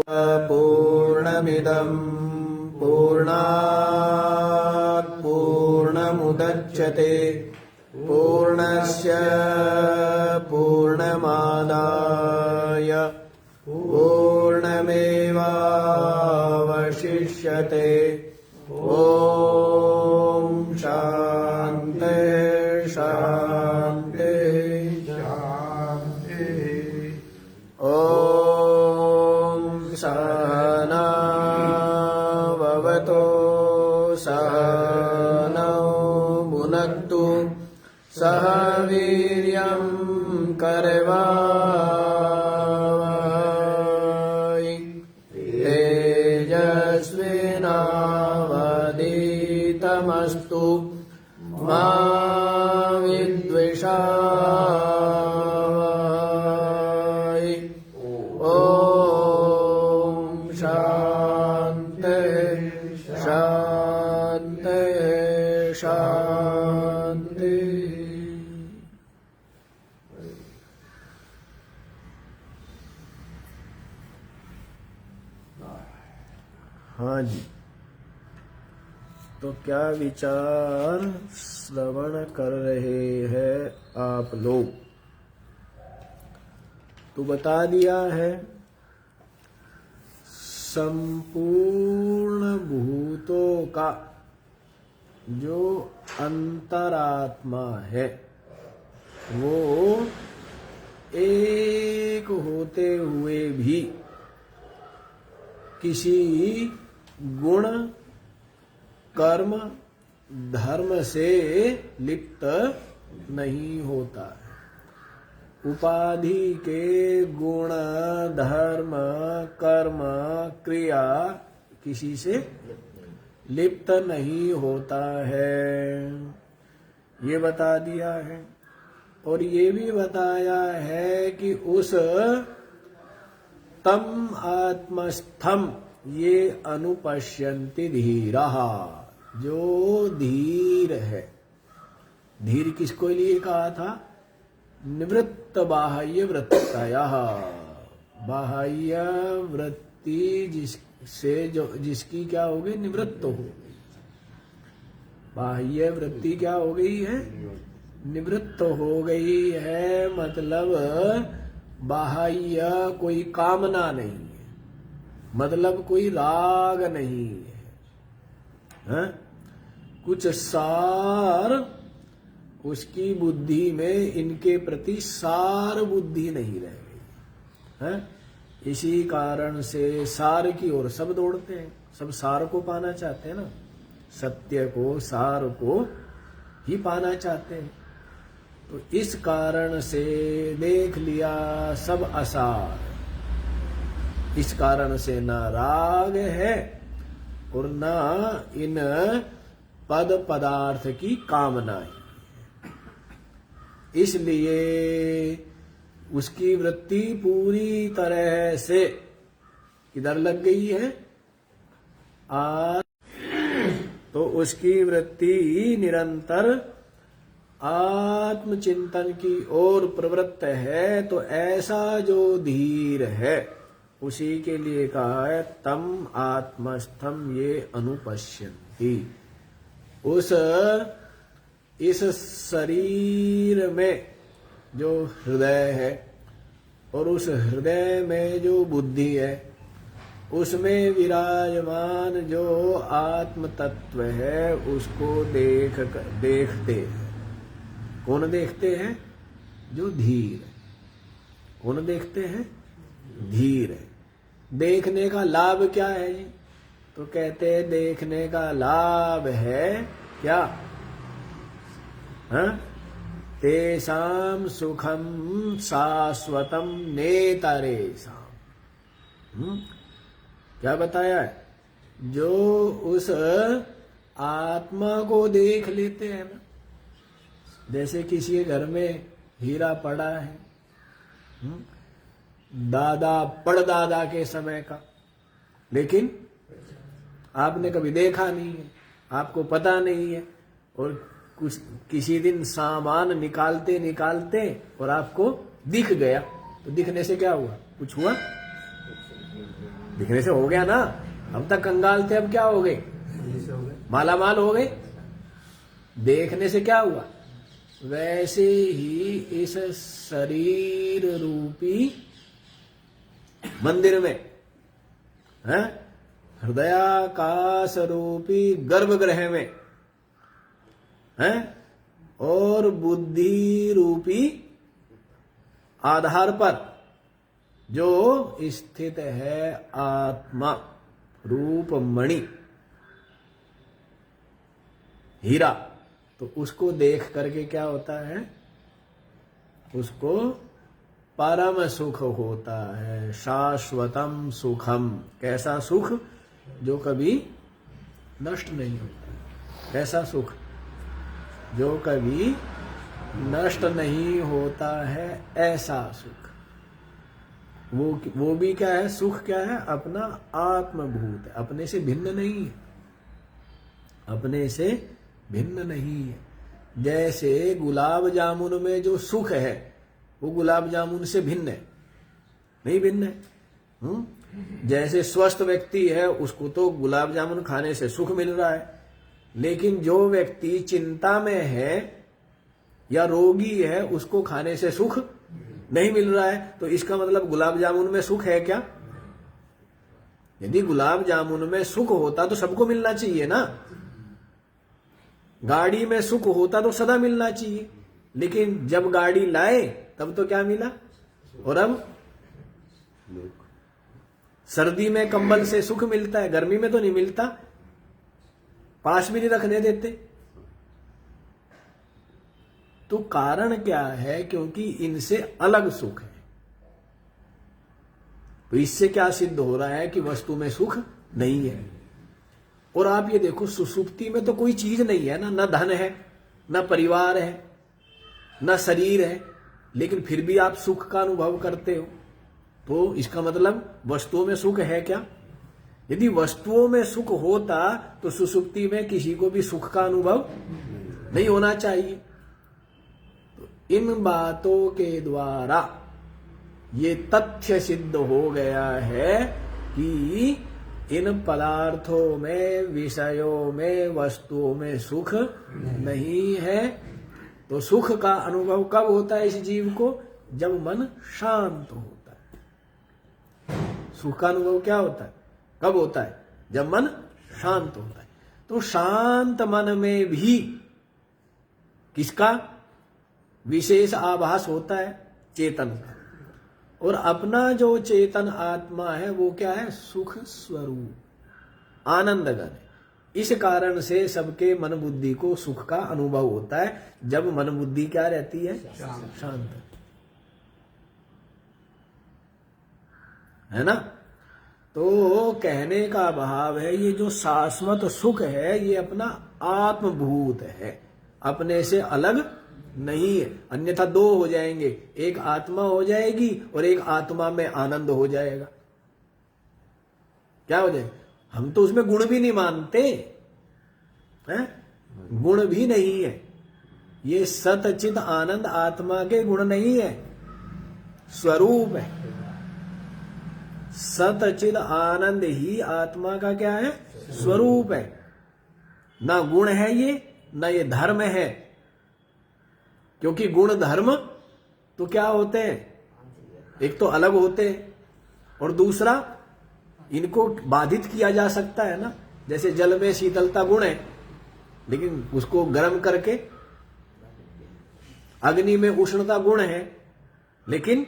पूर्णमिदं पूर्णात् पूर्णमुदच्यते पूर्णस्य पूर्णमादाय पूर्णमेवावशिष्यते। ॐ शान्ति शान्ति शान्ति। ॐ सहना भवतु सहनौ भुनक्तु सह वीर्यं करवावहै तेजस्विनावधीतमस्तु मा विद्विषावहै। ॐ शान्ति शान्ति शान्ति। हाँ जी, तो क्या विचार श्रवण कर रहे हैं आप लोग? तो बता दिया है संपूर्ण भूतों का जो अंतरात्मा है वो एक होते हुए भी किसी गुण कर्म धर्म से लिप्त नहीं होता है। उपाधि के गुण धर्म कर्म क्रिया किसी से लिप्त नहीं होता है, ये बता दिया है। और ये भी बताया है कि उस तम आत्मस्थम ये अनुपश्यन्ति धीरः, जो धीर है। धीर किसको लिए कहा था? निवृत्त बाह्य वृत्तयः, बाह्य वृत्ति जिससे जिसकी क्या हो गई? निवृत्त हो। बाह्य वृत्ति क्या हो गई है? निवृत्त हो गई है, मतलब बाह्य कोई कामना नहीं है, मतलब कोई राग नहीं है, कुछ सार उसकी बुद्धि में इनके प्रति सार बुद्धि नहीं रह गई है। इसी कारण से सार की ओर सब दौड़ते हैं, सब सार को पाना चाहते हैं ना, सत्य को सार को ही पाना चाहते हैं। तो इस कारण से देख लिया सब असार, इस कारण से न राग है और न इन पद पदार्थ की कामना है। इसलिए उसकी वृत्ति पूरी तरह से किधर लग गई है? तो उसकी वृत्ति निरंतर आत्मचिंतन की ओर प्रवृत्त है। तो ऐसा जो धीर है उसी के लिए कहा है तम आत्मस्थम ये अनुपश्यन्ति। इस शरीर में जो हृदय है और उस हृदय में जो बुद्धि है उसमें विराजमान जो आत्म तत्व है उसको देखते हैं। कौन देखते हैं? जो धीर है। कौन देखते हैं? धीर है। देखने का लाभ क्या है जी? तो कहते हैं देखने का लाभ है क्या? तेषां सुखम शाश्वतम नेतरेषां। क्या बताया है? जो उस आत्मा को देख लेते हैं ना, जैसे किसी के घर में हीरा पड़ा है, दादा पड़दादा के समय का, लेकिन आपने कभी देखा नहीं है, आपको पता नहीं है, और कुछ किसी दिन सामान निकालते निकालते और आपको दिख गया, तो दिखने से क्या हुआ? कुछ हुआ? दिखने से हो गया ना। अब तक कंगाल थे, अब क्या हो गए? मालामाल हो गए। देखने से क्या हुआ? वैसे ही इस शरीर रूपी मंदिर में है, हृदयाकाश रूपी गर्भगृह में है, और बुद्धि रूपी आधार पर जो स्थित है आत्मा रूप मणि हीरा, तो उसको देख करके क्या होता है? उसको परम सुख होता है, शाश्वतम सुखम। कैसा सुख? जो कभी नष्ट नहीं होता। कैसा सुख? जो कभी नष्ट नहीं होता है, ऐसा सुख। वो भी क्या है? सुख क्या है? अपना आत्मभूत है, अपने से भिन्न नहीं है, अपने से भिन्न नहीं है। जैसे गुलाब जामुन में जो सुख है वो गुलाब जामुन से भिन्न है? नहीं भिन्न है। जैसे स्वस्थ व्यक्ति है उसको तो गुलाब जामुन खाने से सुख मिल रहा है, लेकिन जो व्यक्ति चिंता में है या रोगी है उसको खाने से सुख नहीं मिल रहा है। तो इसका मतलब गुलाब जामुन में सुख है क्या? यदि गुलाब जामुन में सुख होता तो सबको मिलना चाहिए ना। गाड़ी में सुख होता तो सदा मिलना चाहिए, लेकिन जब गाड़ी लाए तब तो क्या मिला? और अब सर्दी में कंबल से सुख मिलता है, गर्मी में तो नहीं मिलता, पास भी नहीं रखने देते। तो कारण क्या है? क्योंकि इनसे अलग सुख है। तो इससे क्या सिद्ध हो रहा है कि वस्तु में सुख नहीं है। और आप ये देखो, सुसुप्ति में तो कोई चीज नहीं है ना, न धन है, न परिवार है, न शरीर है, लेकिन फिर भी आप सुख का अनुभव करते हो। तो इसका मतलब वस्तुओं में सुख है क्या? यदि वस्तुओं में सुख होता तो सुसुप्ति में किसी को भी सुख का अनुभव नहीं होना चाहिए। तो इन बातों के द्वारा ये तथ्य सिद्ध हो गया है कि इन पदार्थों में, विषयों में, वस्तुओं में सुख नहीं है। तो सुख का अनुभव कब होता है इस जीव को? जब मन शांत होता है। सुख का अनुभव क्या होता है? कब होता है? जब मन शांत होता है। तो शांत मन में भी किसका विशेष आभास होता है? चेतन का। और अपना जो चेतन आत्मा है वो क्या है? सुख स्वरूप, आनंदघन है। इस कारण से सबके मन बुद्धि को सुख का अनुभव होता है जब मन बुद्धि क्या रहती है? शांत है ना। तो कहने का भाव है ये जो शाश्वत सुख है ये अपना आत्मभूत है, अपने से अलग नहीं है। अन्यथा दो हो जाएंगे, एक आत्मा हो जाएगी और एक आत्मा में आनंद हो जाएगा। क्या हो जाएगा? हम तो उसमें गुण भी नहीं मानते हैं, गुण भी नहीं है। ये सतचित आनंद आत्मा के गुण नहीं है, स्वरूप है। सतचित आनंद ही आत्मा का क्या है? स्वरूप है। ना गुण है ये, ना ये धर्म है। क्योंकि गुण धर्म तो क्या होते हैं? एक तो अलग होते हैं और दूसरा इनको बाधित किया जा सकता है ना। जैसे जल में शीतलता गुण है, लेकिन उसको गर्म करके, अग्नि में उष्णता गुण है, लेकिन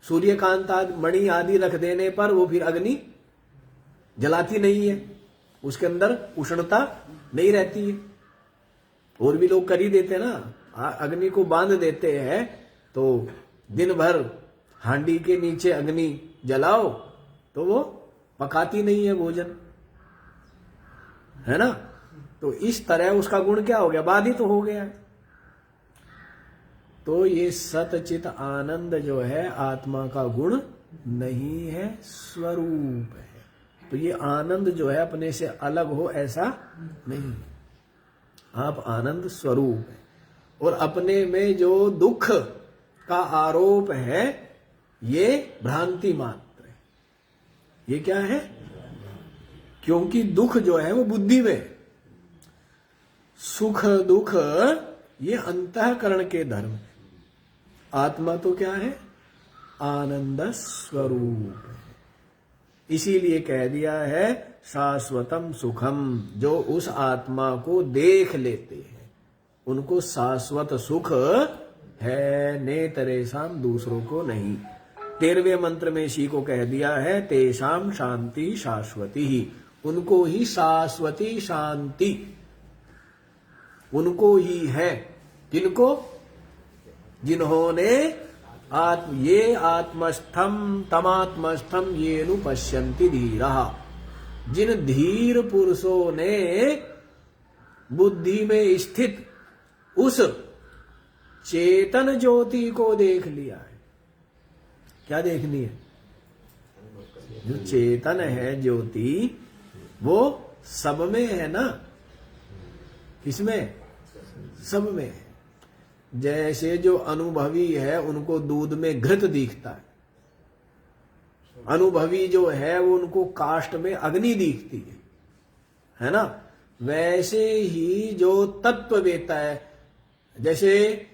सूर्यकांत मणि आदि रख देने पर वो फिर अग्नि जलाती नहीं है, उसके अंदर उष्णता नहीं रहती है। और भी लोग कर ही देते हैं ना, अग्नि को बांध देते हैं तो दिन भर हांडी के नीचे अग्नि जलाओ तो वो पकाती नहीं है भोजन, है ना। तो इस तरह उसका गुण क्या हो गया? बाधित तो हो गया। तो ये सतचित आनंद जो है आत्मा का गुण नहीं है, स्वरूप है। तो ये आनंद जो है अपने से अलग हो ऐसा नहीं, आप आनंद स्वरूप है। और अपने में जो दुख का आरोप है ये भ्रांति मात्र है, ये क्या है? क्योंकि दुख जो है वो बुद्धि में, सुख दुख ये अंतःकरण के धर्म। आत्मा तो क्या है? आनंद स्वरूप। इसीलिए कह दिया है शाश्वतम सुखम। जो उस आत्मा को देख लेते हैं उनको शाश्वत सुख है, नेतरेशम, दूसरों को नहीं। 13वें मंत्र में इसी को कह दिया है तेषाम शांति शाश्वती ही। उनको ही शाश्वती शांति उनको ही है। किनको? जिन्होंने ये आत्मस्थम तमात्मस्थम ये नु पश्यन्ति धीरा। जिन धीर पुरुषों ने बुद्धि में स्थित उस चेतन ज्योति को देख लिया है। क्या देखनी है? जो चेतन है ज्योति वो सब में है ना। किसमें? सब में है। जैसे जो अनुभवी है उनको दूध में घृत दिखता है, अनुभवी जो है वो उनको काष्ठ में अग्नि दिखती है ना। वैसे ही जो तत्व देता है, जैसे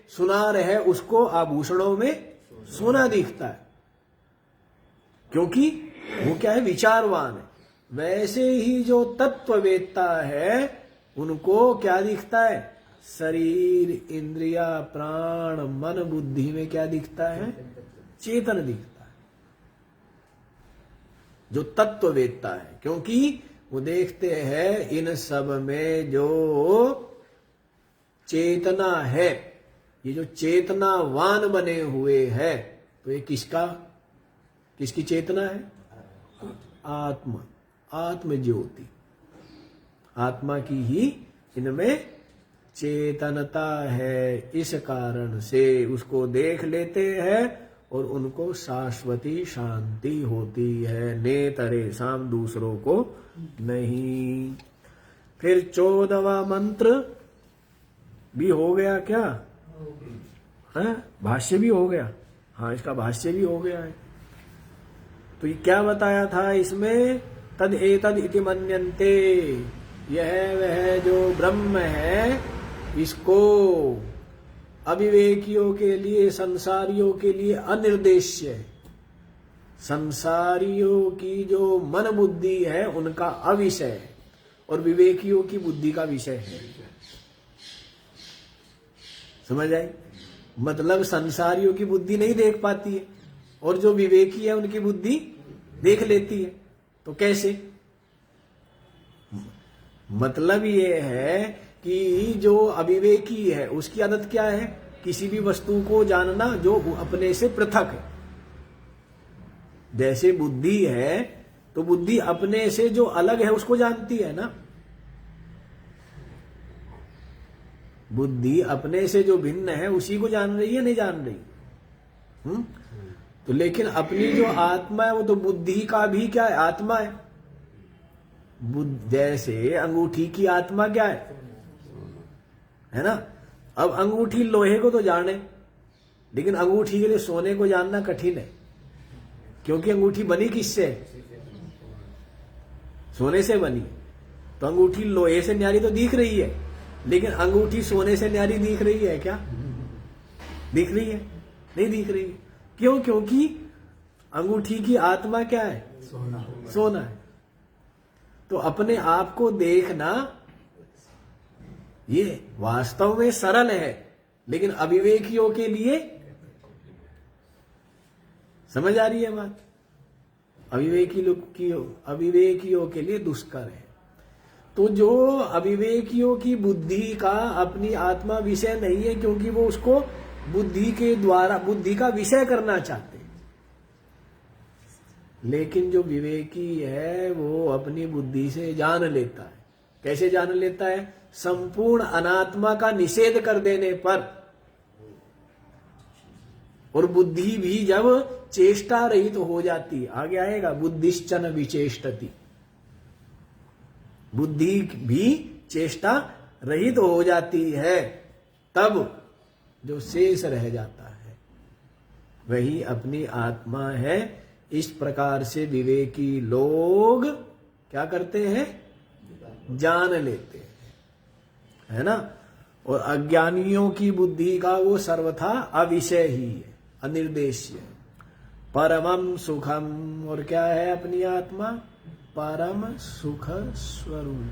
सुनार है उसको आभूषणों में सोना दिखता है, क्योंकि वो क्या है? विचारवान है। वैसे ही जो तत्व वेत्ता है उनको क्या दिखता है? शरीर, इंद्रिया, प्राण, मन, बुद्धि में क्या दिखता है? चेतन दिखता है। जो तत्व वेत्ता है, क्योंकि वो देखते हैं इन सब में जो चेतना है, ये जो चेतनावान बने हुए है, तो ये किसकी चेतना है? आत्मा, आत्म ज्योति। आत्मा की ही इनमें चेतनता है। इस कारण से उसको देख लेते हैं और उनको शाश्वती शांति होती है, नेतरेशम, दूसरों को नहीं। फिर 14वां मंत्र भी हो गया क्या? है? भाष्य भी हो गया। हाँ, इसका भाष्य भी हो गया है। तो ये क्या बताया था इसमें? तद एतद इति मन्यन्ते। यह वह जो ब्रह्म है इसको अविवेकियों के लिए, संसारियों के लिए अनिर्देश्य है। संसारियों की जो मन बुद्धि है उनका अविषय है और विवेकियों की बुद्धि का विषय है। समझ आई? मतलब संसारियों की बुद्धि नहीं देख पाती है और जो विवेकी है उनकी बुद्धि देख लेती है। तो कैसे? मतलब ये है कि जो अविवेकी है उसकी आदत क्या है? किसी भी वस्तु को जानना जो अपने से पृथक है। जैसे बुद्धि है तो बुद्धि अपने से जो अलग है उसको जानती है ना। बुद्धि अपने से जो भिन्न है उसी को जान रही है, नहीं जान रही? तो लेकिन अपनी जो आत्मा है वो तो बुद्धि का भी क्या है? आत्मा है। जैसे अंगूठी की आत्मा क्या है ना? अब अंगूठी लोहे को तो जाने, लेकिन अंगूठी के लिए सोने को जानना कठिन है, क्योंकि अंगूठी बनी किससे? सोने से बनी। तो अंगूठी लोहे से न्यारी तो दिख रही है, लेकिन अंगूठी सोने से न्यारी दिख रही है क्या? दिख रही है? नहीं दिख रही। क्यों? क्योंकि अंगूठी की आत्मा क्या है? सोना है। तो अपने आप को देखना ये वास्तव में सरल है, लेकिन अविवेकियों के लिए, समझ आ रही है बात? अविवेकियों के लिए दुष्कर है। तो जो अविवेकियों की बुद्धि का अपनी आत्मा विषय नहीं है, क्योंकि वो उसको बुद्धि के द्वारा बुद्धि का विषय करना चाहते हैं। लेकिन जो विवेकी है वो अपनी बुद्धि से जान लेता है। कैसे जान लेता है? संपूर्ण अनात्मा का निषेध कर देने पर। और बुद्धि भी जब चेष्टा रहित तो हो जाती है, आगे आएगा बुद्धिश्चन विचेष्टति, बुद्धि भी चेष्टा रहित हो जाती है, तब जो शेष रह जाता है वही अपनी आत्मा है। इस प्रकार से विवेकी लोग क्या करते हैं, जान लेते हैं, है ना। और अज्ञानियों की बुद्धि का वो सर्वथा अविषय ही है, अनिर्देश्य। परमम सुखम, और क्या है अपनी आत्मा, परम सुख स्वरूप।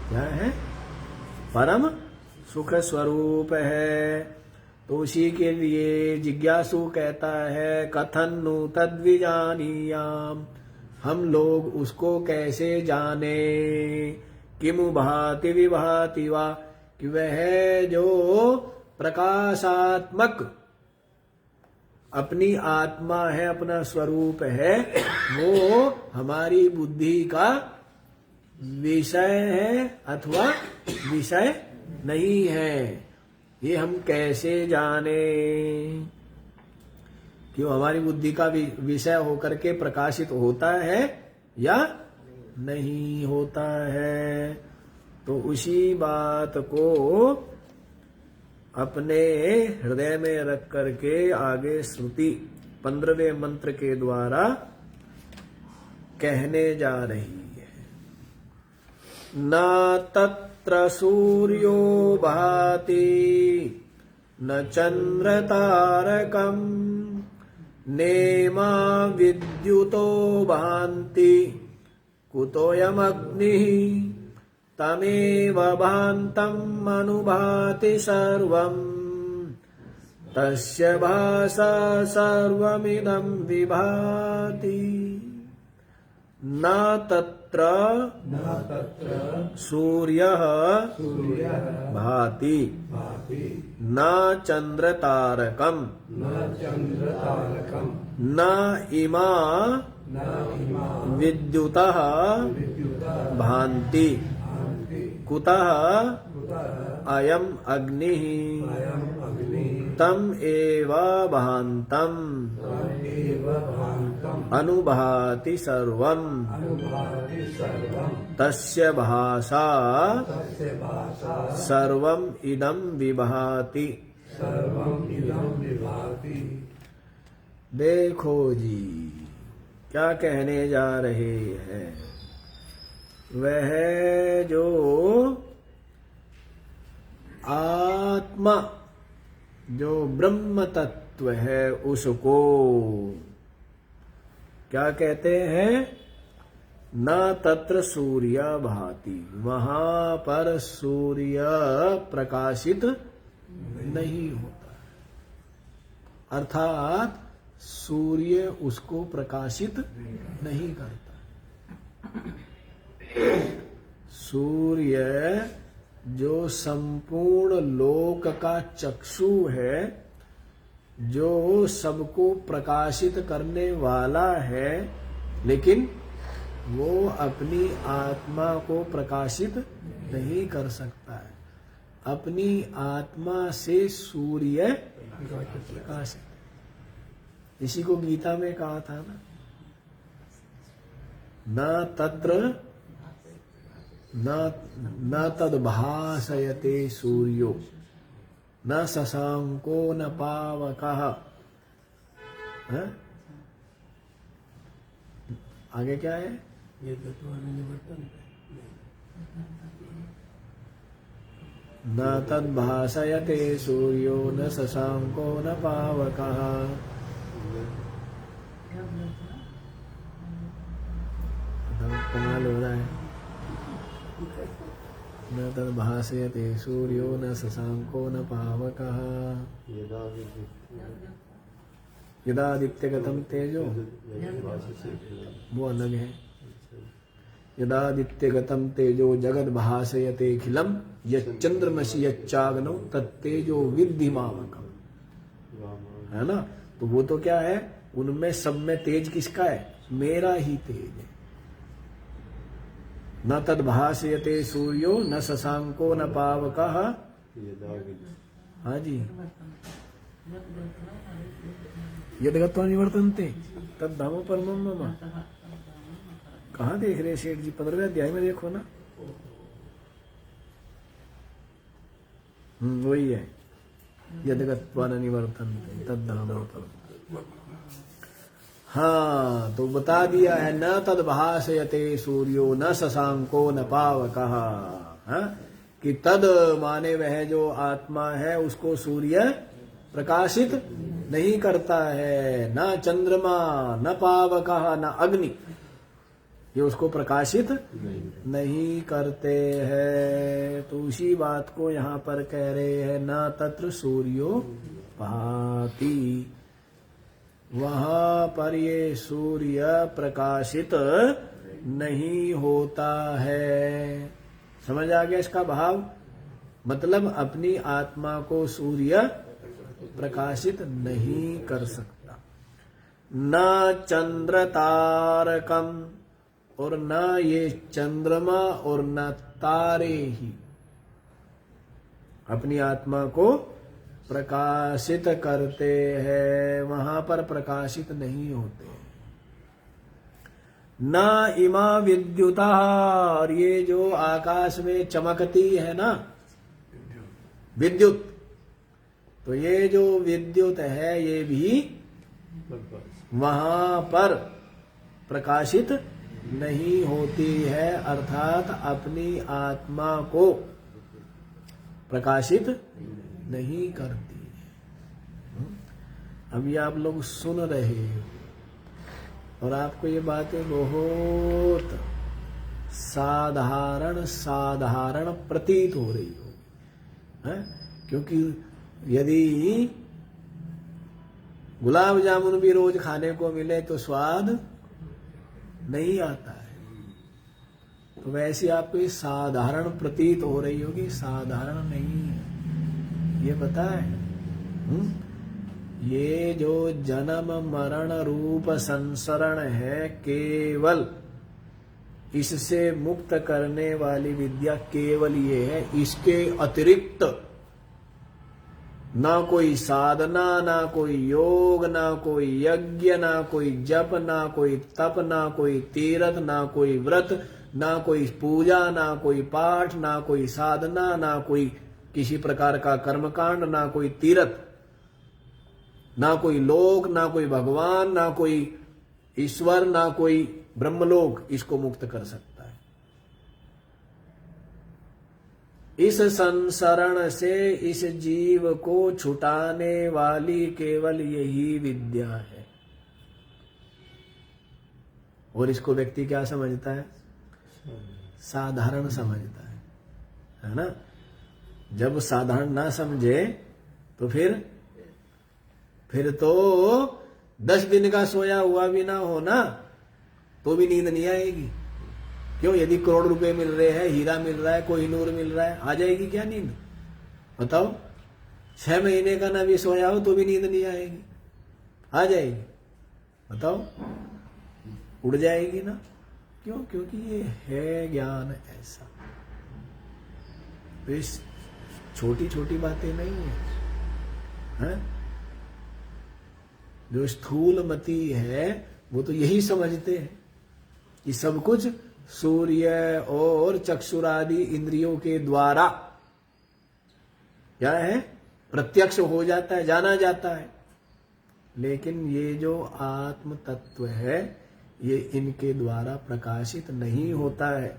क्या है, परम सुख स्वरूप है। तो उसी के लिए जिज्ञासु कहता है, कथन नु तद्विजानीयाम, हम लोग उसको कैसे जाने, किमु भाति विभाति वा, कि वह जो प्रकाशात्मक अपनी आत्मा है, अपना स्वरूप है, वो हमारी बुद्धि का विषय है अथवा विषय नहीं है, ये हम कैसे जाने। कि वो हमारी बुद्धि का विषय होकर के प्रकाशित होता है या नहीं होता है। तो उसी बात को अपने हृदय में रख करके आगे श्रुति 15वें मंत्र के द्वारा कहने जा रही है। न तत्र सूर्यो भाति न चंद्र तारकम नेमा विद्युतो भान्ति कुतोऽयमग्निः तमेव भान्तम् अनुभाति सर्वम् तस्य भासा सर्वमिदं विभाति। न तत्र सूर्यः भाति न चंद्रतारकम् न इमा विद्युतः भान्ति कुतः अयम् अग्निः तम एव भान्तम् अनुभाति सर्वम् तस्य भासा सर्वम् इदं विभाति। देखो जी क्या कहने जा रहे हैं। वह जो आत्मा, जो ब्रह्म तत्व है, उसको क्या कहते हैं, न तत्र सूर्य भाति, वहां पर सूर्य प्रकाशित नहीं होता, अर्थात सूर्य उसको प्रकाशित नहीं करता। सूर्य जो संपूर्ण लोक का चक्षु है, जो सबको प्रकाशित करने वाला है, लेकिन वो अपनी आत्मा को प्रकाशित नहीं कर सकता है। अपनी आत्मा से सूर्य प्रकाशित, इसी को गीता में कहा था ना, न तत्र न तद्भासयते सूर्यो न शशांको न पावकः। आगे क्या है, न तद्भासयते सूर्यो न शशांको न पावकः। कमाल हो रहा है। न तद्भासयते सूर्यो न शशांको न पावकः यदादित्यगतं तेजो, वो अलग है। यदादित्यगतं तेजो जगद्भासयतेऽखिलं यच्चंद्रमसि यच्चाग्नौ तत्तेजो विद्धि मामकम्, है ना। तो वो तो क्या है, उनमें सब में तेज किसका है, मेरा ही तेज है। न तद्भासयते सूर्यो न शशांको न पावकः। हाँ जी, यद्गत्वा निवर्तन्ते तद्धाम परमं मम। कहाँ देख रहे सेठ जी, 15वें अध्याय में देखो ना, वही है, यद्गत्वा न निवर्तन्ते तद्धाम परमम्। हाँ, तो बता दिया है, न तद भासयते सूर्यो न शशांको न पावकः, हाँ, कि तद माने वह जो आत्मा है उसको सूर्य प्रकाशित नहीं करता है, न चंद्रमा न पावकः न अग्नि, ये उसको प्रकाशित नहीं करते हैं। तो उसी बात को यहाँ पर कह रहे हैं, न तत्र सूर्यो भाति, वहां पर ये सूर्य प्रकाशित नहीं होता है। समझ आ गया इसका भाव? मतलब अपनी आत्मा को सूर्य प्रकाशित नहीं कर सकता। न चंद्र तारकम, और न ये चंद्रमा और न तारे ही अपनी आत्मा को प्रकाशित करते हैं, वहां पर प्रकाशित नहीं होते। न इमा विद्युता, और ये जो आकाश में चमकती है ना विद्युत, तो ये जो विद्युत है ये भी वहां पर प्रकाशित नहीं होती है, अर्थात अपनी आत्मा को प्रकाशित नहीं करती है। अभी आप लोग सुन रहे हो और आपको ये बातें बहुत साधारण साधारण प्रतीत हो रही हो, है? क्योंकि यदि गुलाब जामुन भी रोज खाने को मिले तो स्वाद नहीं आता है, तो वैसे आपको ये साधारण प्रतीत हो रही होगी, साधारण नहीं है। ये पता है, ये जो जन्म मरण रूप संसरण है, केवल इससे मुक्त करने वाली विद्या केवल ये है। इसके अतिरिक्त ना कोई साधना, ना कोई योग, ना कोई यज्ञ, ना कोई जप, ना कोई तप, ना कोई तीर्थ, ना कोई व्रत, ना कोई पूजा, ना कोई पाठ, ना कोई साधना, ना कोई किसी प्रकार का कर्मकांड, ना कोई तीर्थ, ना कोई लोक, ना कोई भगवान, ना कोई ईश्वर, ना कोई ब्रह्मलोक इसको मुक्त कर सकता है। इस संसरण से इस जीव को छुटाने वाली केवल यही विद्या है। और इसको व्यक्ति क्या समझता है? साधारण समझता है ना? जब साधारण ना समझे तो फिर तो 10 दिन का सोया हुआ भी ना हो ना तो भी नींद नहीं आएगी। क्यों? यदि करोड़ रुपए मिल रहे हैं, हीरा मिल रहा है, कोहिनूर मिल रहा है, आ जाएगी क्या नींद? बताओ। 6 महीने का ना भी सोया हो तो भी नींद नहीं आएगी, आ जाएगी? बताओ, उड़ जाएगी ना? क्यों? क्योंकि ये है ज्ञान ऐसा। तो इस छोटी छोटी बातें नहीं है? जो स्थूल मति है वो तो यही समझते हैं कि सब कुछ सूर्य और चक्षुरादि इंद्रियों के द्वारा क्या है? प्रत्यक्ष हो जाता है, जाना जाता है। लेकिन ये जो आत्म तत्व है ये इनके द्वारा प्रकाशित नहीं होता है।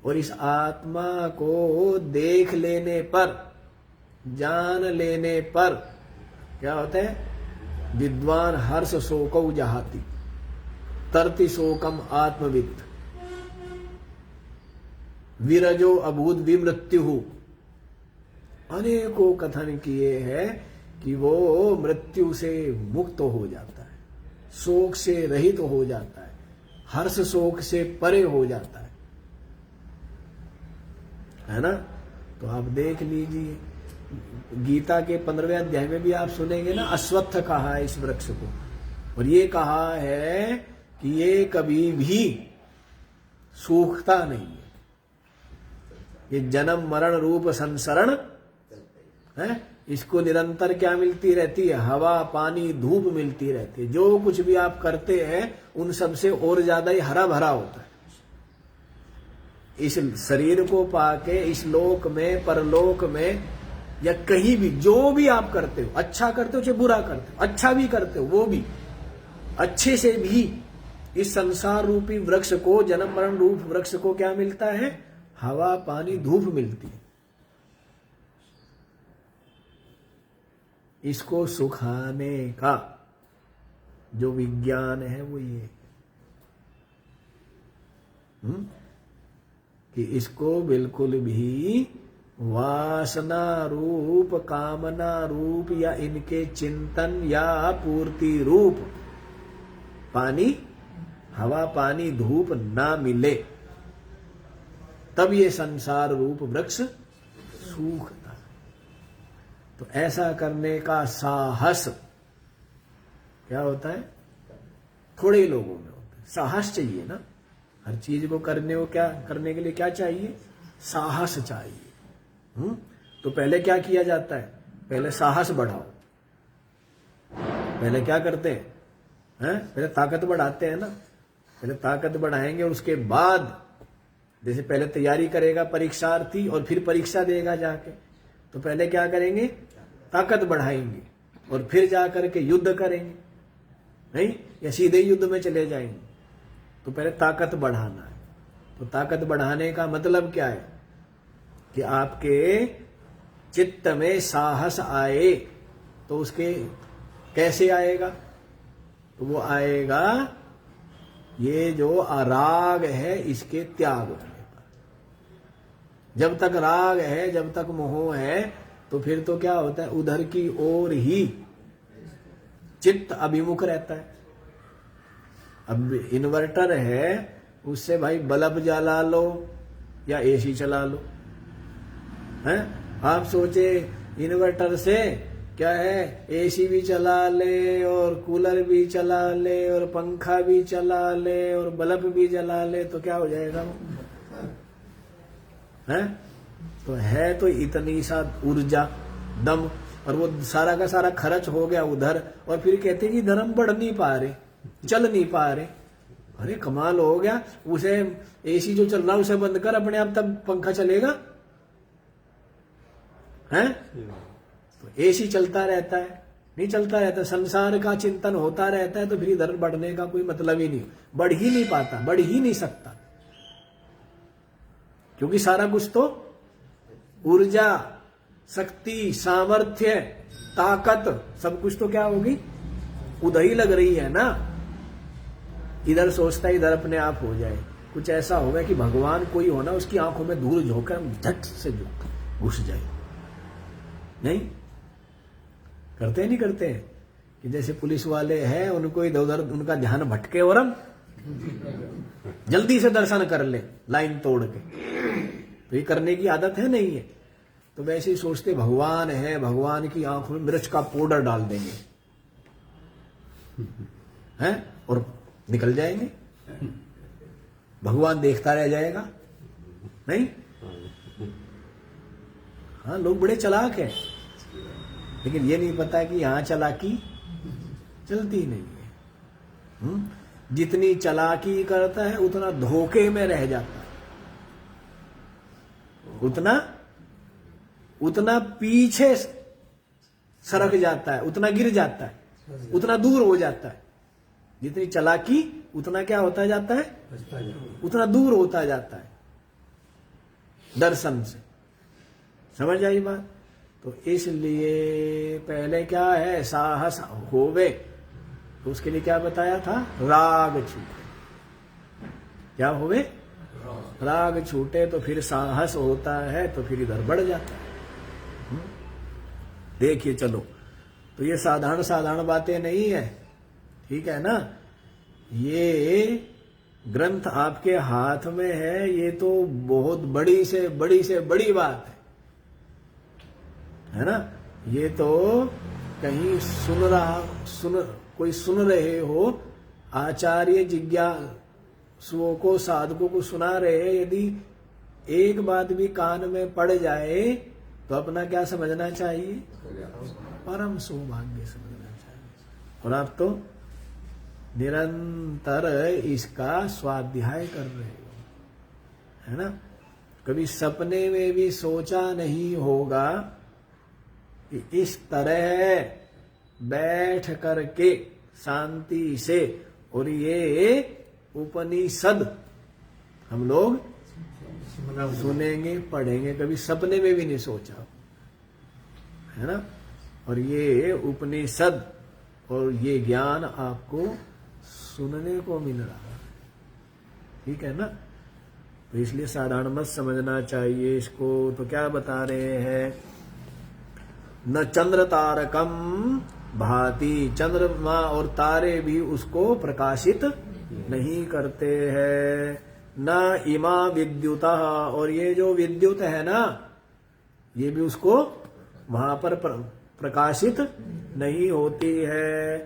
और इस आत्मा को देख लेने पर, जान लेने पर क्या होता है? विद्वान हर्ष शोकौ जहाति तरति शोकम आत्मवित् विरजो अभूत विमृत्यु। अनेकों कथन किए हैं कि वो मृत्यु से मुक्त हो जाता है, शोक से रहित हो जाता है, हर्ष शोक से परे हो जाता है ना? तो आप देख लीजिए, गीता के 15वें अध्याय में भी आप सुनेंगे ना, अश्वत्थ कहा है इस वृक्ष को, और ये कहा है कि ये कभी भी सूखता नहीं है। ये जन्म मरण रूप संसरण है, इसको निरंतर क्या मिलती रहती है? हवा, पानी, धूप मिलती रहती है। जो कुछ भी आप करते हैं उन सब से और ज्यादा ही हरा भरा होता है। इस शरीर को पाके इस लोक में, परलोक में या कहीं भी जो भी आप करते हो, अच्छा करते हो चाहे बुरा करते हो, अच्छा भी करते हो वो भी, अच्छे से भी इस संसार रूपी वृक्ष को, जन्म मरण रूप वृक्ष को क्या मिलता है? हवा, पानी, धूप मिलती है। इसको सुखाने का जो विज्ञान है वो ये कि इसको बिल्कुल भी वासना रूप, कामना रूप या इनके चिंतन या पूर्ति रूप पानी, हवा, पानी, धूप ना मिले, तब ये संसार रूप वृक्ष सूखता। तो ऐसा करने का साहस क्या होता है? थोड़े ही लोगों में होता है। साहस चाहिए ना, हर चीज को करने के लिए क्या चाहिए? साहस चाहिए। तो पहले क्या किया जाता है? पहले साहस बढ़ाओ। पहले क्या करते हैं? पहले ताकत बढ़ाते हैं ना। पहले ताकत बढ़ाएंगे और उसके बाद, जैसे पहले तैयारी करेगा परीक्षार्थी और फिर परीक्षा देगा जाके, तो पहले क्या करेंगे? ताकत बढ़ाएंगे और फिर जाकर के युद्ध करेंगे, नहीं? या सीधे युद्ध में चले जाएंगे? तो पहले ताकत बढ़ाना है। तो ताकत बढ़ाने का मतलब क्या है? कि आपके चित्त में साहस आए। तो उसके कैसे आएगा? तो वो आएगा ये जो राग है इसके त्याग होने पर। जब तक राग है, जब तक मोह है, तो फिर तो क्या होता है? उधर की ओर ही चित्त अभिमुख रहता है। अब इन्वर्टर है, उससे भाई बल्ब जला लो या एसी चला लो, हैं? आप सोचे इन्वर्टर से क्या है, एसी भी चला ले और कूलर भी चला ले और पंखा भी चला ले और बल्ब भी जला ले, तो क्या हो जाएगा वो? हैं? तो है तो इतनी सा ऊर्जा, दम, और वो सारा का सारा खर्च हो गया उधर, और फिर कहते कि धर्म बढ़ नहीं पा रहे, चल नहीं पा रहे। अरे कमाल हो गया, उसे एसी जो चल रहा उसे बंद कर, अपने आप तब पंखा चलेगा? हैं? तो एसी चलता रहता है, नहीं चलता रहता, संसार का चिंतन होता रहता है, तो फिर इधर बढ़ने का कोई मतलब ही नहीं, बढ़ ही नहीं पाता, बढ़ ही नहीं सकता, क्योंकि सारा कुछ तो ऊर्जा, शक्ति, सामर्थ्य, ताकत, सब कुछ तो क्या होगी? उधर ही लग रही है ना। इधर सोचता है इधर अपने आप हो जाए। कुछ ऐसा होगा कि भगवान कोई होना, उसकी आंखों में धूल झोंकर झट से घुस जाए। नहीं करते, नहीं करते कि जैसे पुलिस वाले हैं, उनको इधर उधर उनका ध्यान भटके और हम जल्दी से दर्शन कर ले लाइन तोड़ के। तो ये करने की आदत है, नहीं है? तो वैसे ही सोचते भगवान है, भगवान की आंखों में मिर्च का पाउडर डाल देंगे, हैं? और निकल जाएंगे, भगवान देखता रह जाएगा, नहीं? हाँ, लोग बड़े चालाक हैं, लेकिन ये नहीं पता कि यहां चालाकी चलती नहीं है। जितनी चालाकी करता है उतना धोखे में रह जाता है, उतना पीछे सरक जाता है, उतना गिर जाता है, उतना दूर हो जाता है। जितनी चालाकी उतना क्या होता जाता है? उतना दूर होता जाता है दर्शन से। समझ आई बात? तो इसलिए पहले क्या है? साहस होवे। तो उसके लिए क्या बताया था? राग छूटे। क्या होवे? राग छूटे तो फिर साहस होता है, तो फिर इधर बढ़ जाता है। देखिए, चलो, तो ये साधारण साधारण बातें नहीं है, ठीक है ना? ये ग्रंथ आपके हाथ में है, ये तो बहुत बड़ी से बड़ी बात है ना? ये तो कहीं कोई सुन रहे हो, आचार्य जिज्ञासुओं को, साधकों को सुना रहे हैं। यदि एक बात भी कान में पड़ जाए तो अपना क्या समझना चाहिए? परम सौभाग्य समझना चाहिए। और आप तो निरंतर इसका स्वाध्याय कर रहे हो, है ना? कभी सपने में भी सोचा नहीं होगा कि इस तरह बैठ करके शांति से। और ये उपनिषद हम लोग सुनेंगे, पढ़ेंगे, कभी सपने में भी नहीं सोचा, है ना। और ये उपनिषद और ये ज्ञान आपको सुनने को मिल रहा है, ठीक है ना। तो इसलिए साधारण मत समझना चाहिए इसको। तो क्या बता रहे हैं, न चंद्र तारकम भांति, चंद्रमा और तारे भी उसको प्रकाशित नहीं करते हैं। न इमा विद्युता, और ये जो विद्युत है ना, ये भी उसको वहां पर प्रकाशित नहीं होती है।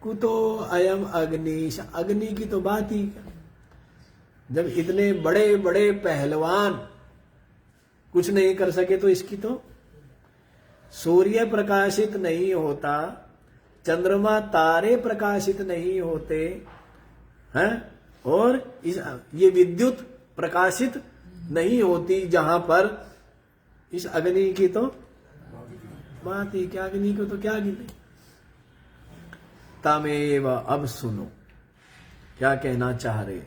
कुतो अयम अग्निश, अग्नि की तो बात ही क्या। जब इतने बड़े बड़े पहलवान कुछ नहीं कर सके तो इसकी तो। सूर्य प्रकाशित नहीं होता, चंद्रमा तारे प्रकाशित नहीं होते हैं, और ये विद्युत प्रकाशित नहीं होती जहां पर इस अग्नि की तो बात ही क्या। अग्नि को तो क्या गिने। तमेव, अब सुनो क्या कहना चाह रहे।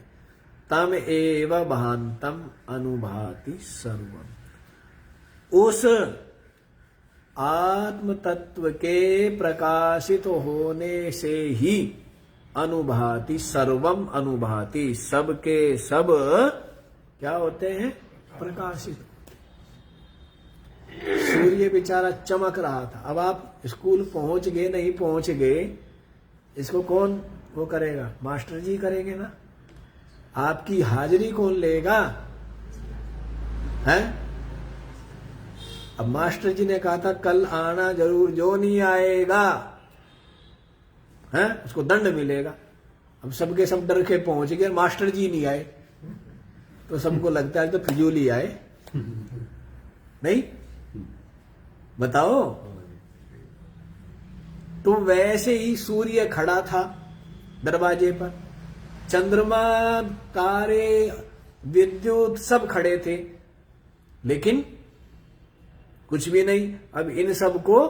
तम एव भांतम अनुभाति सर्वम, उस आत्म तत्व के प्रकाशित होने से ही अनुभाति सर्वम, अनुभाति सब के सब क्या होते हैं, प्रकाशित। सूर्य बेचारा चमक रहा था, अब आप स्कूल पहुंच गए नहीं पहुंच गए, इसको कौन वो करेगा, मास्टर जी करेंगे ना। आपकी हाजिरी कौन लेगा, हैं। अब मास्टर जी ने कहा था कल आना जरूर, जो नहीं आएगा हैं उसको दंड मिलेगा। अब सबके सब डर के पहुंच गए, मास्टर जी नहीं आए तो सबको लगता है तो फिजूली आए, नहीं बताओ। तो वैसे ही सूर्य खड़ा था दरवाजे पर, चंद्रमा, तारे, विद्युत सब खड़े थे, लेकिन कुछ भी नहीं। अब इन सब को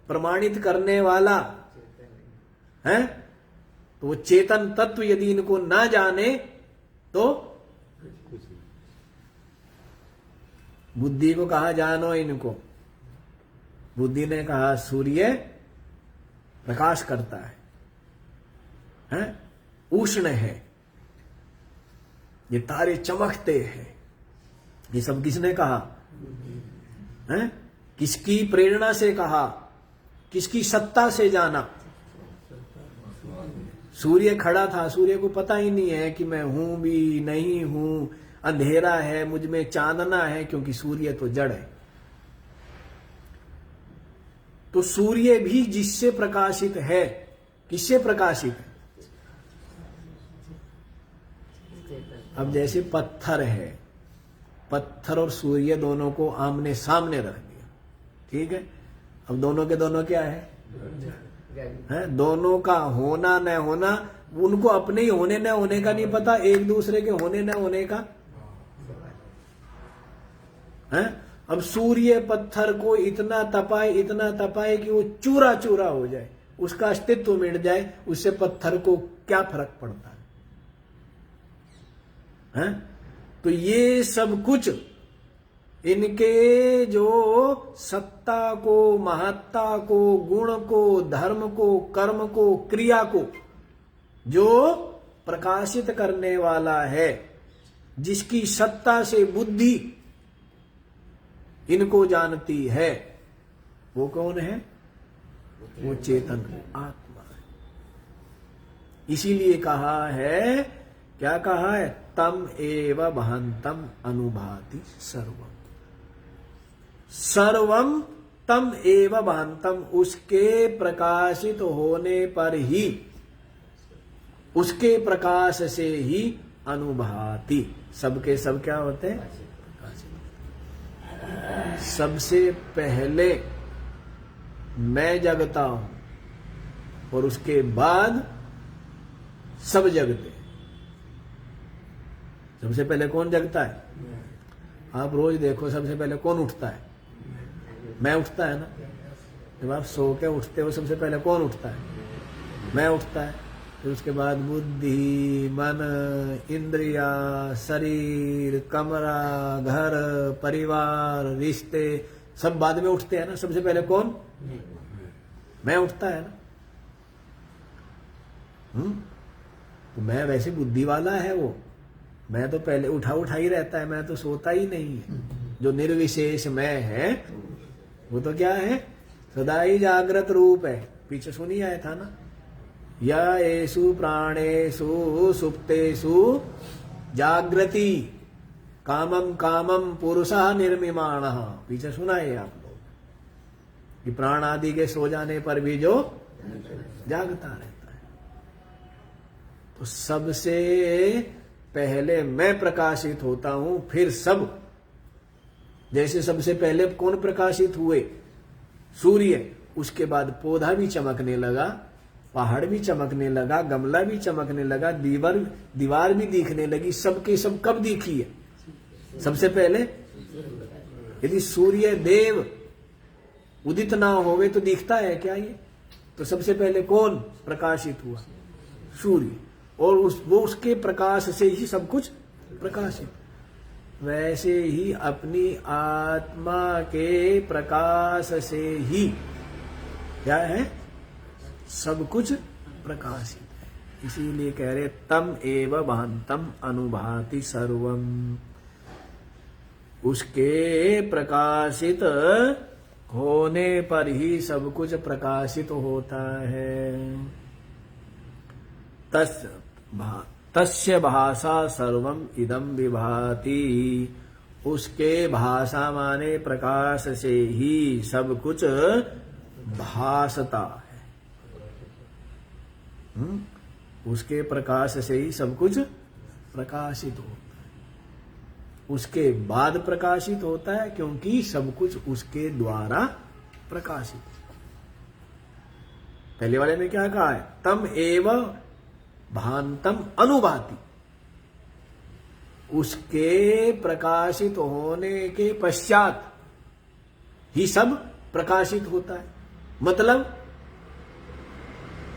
प्रमाणित करने वाला है, तो वो चेतन तत्व यदि इनको ना जाने तो बुद्धि को कहा जानो इनको। बुद्धि ने कहा सूर्य प्रकाश करता है, उष्ण है, ये तारे चमकते हैं, ये सब किसने कहा, हैं? किसकी प्रेरणा से कहा, किसकी सत्ता से जाना। सूर्य खड़ा था, सूर्य को पता ही नहीं है कि मैं हूं भी नहीं हूं, अंधेरा है, मुझ में चांदना है, क्योंकि सूर्य तो जड़ है। तो सूर्य भी जिससे प्रकाशित है, किससे प्रकाशित है। अब जैसे पत्थर है, पत्थर और सूर्य दोनों को आमने सामने रख दिया, ठीक है। अब दोनों के दोनों क्या है, दोनों का होना न होना, उनको अपने ही होने न होने का नहीं पता, एक दूसरे के होने न होने का है। अब सूर्य पत्थर को इतना तपाए कि वो चूरा चूरा हो जाए, उसका अस्तित्व मिट जाए, उससे पत्थर को क्या फर्क पड़ता है। तो ये सब कुछ इनके जो सत्ता को, महत्ता को, गुण को, धर्म को, कर्म को, क्रिया को जो प्रकाशित करने वाला है, जिसकी सत्ता से बुद्धि इनको जानती है, वो कौन है, वो चेतन आत्मा है। इसीलिए कहा है, क्या कहा है, तम एव भांतम अनुभाति सर्वम, सर्वम तम एव भांतम, उसके प्रकाशित होने पर ही, उसके प्रकाश से ही अनुभाति, सबके सब क्या होते हैं, सबसे पहले मैं जगता हूं और उसके बाद सब जगते। सबसे पहले कौन जगता है, आप रोज देखो सबसे पहले कौन उठता है, मैं उठता है ना। जब आप सो के उठते हो सबसे पहले कौन उठता है, मैं उठता है, फिर उसके बाद बुद्धि, मन, इंद्रिया, शरीर, कमरा, घर, परिवार, रिश्ते सब बाद में उठते हैं ना। सबसे पहले कौन? मैं उठता है ना। तो मैं वैसे बुद्धि वाला है वो, मैं तो पहले उठा ही रहता है, मैं तो सोता ही नहीं है। जो निर्विशेष मैं है वो तो क्या है? सदा ही जागृत रूप है। पीछे सुनी आया था ना, या येषु प्राणेषु सुप्तेषु जागृति कामम कामम पुरुषः निर्मिमाणः। पीछे सुना है आप लोग कि प्राण आदि के सो जाने पर भी जो जागता रहता है। तो सबसे पहले मैं प्रकाशित होता हूं, फिर सब। जैसे सबसे पहले कौन प्रकाशित हुए? सूर्य। उसके बाद पौधा भी चमकने लगा, पहाड़ भी चमकने लगा, गमला भी चमकने लगा, दीवार भी दिखने लगी। सबके सब कब दिखी है? सबसे पहले। यदि सूर्य देव उदित ना होवे तो दिखता है क्या ये? तो सबसे पहले कौन प्रकाशित हुआ? सूर्य। और वो उसके प्रकाश से ही सब कुछ प्रकाशित। वैसे ही अपनी आत्मा के प्रकाश से ही क्या है? सब कुछ प्रकाशित है। इसीलिए कह रहे तम एव भान्तम अनुभाति सर्वम। उसके प्रकाशित होने पर ही सब कुछ प्रकाशित होता है। तस्य भाषा सर्वम इदम विभाति। उसके भाषा माने प्रकाश से ही सब कुछ भासता है। उसके प्रकाश से ही सब कुछ प्रकाशित होता है। उसके बाद प्रकाशित होता है, क्योंकि सब कुछ उसके द्वारा प्रकाशित। पहले वाले में क्या कहा है? तम एव भान्तम अनुभाति। उसके प्रकाशित होने के पश्चात ही सब प्रकाशित होता है। मतलब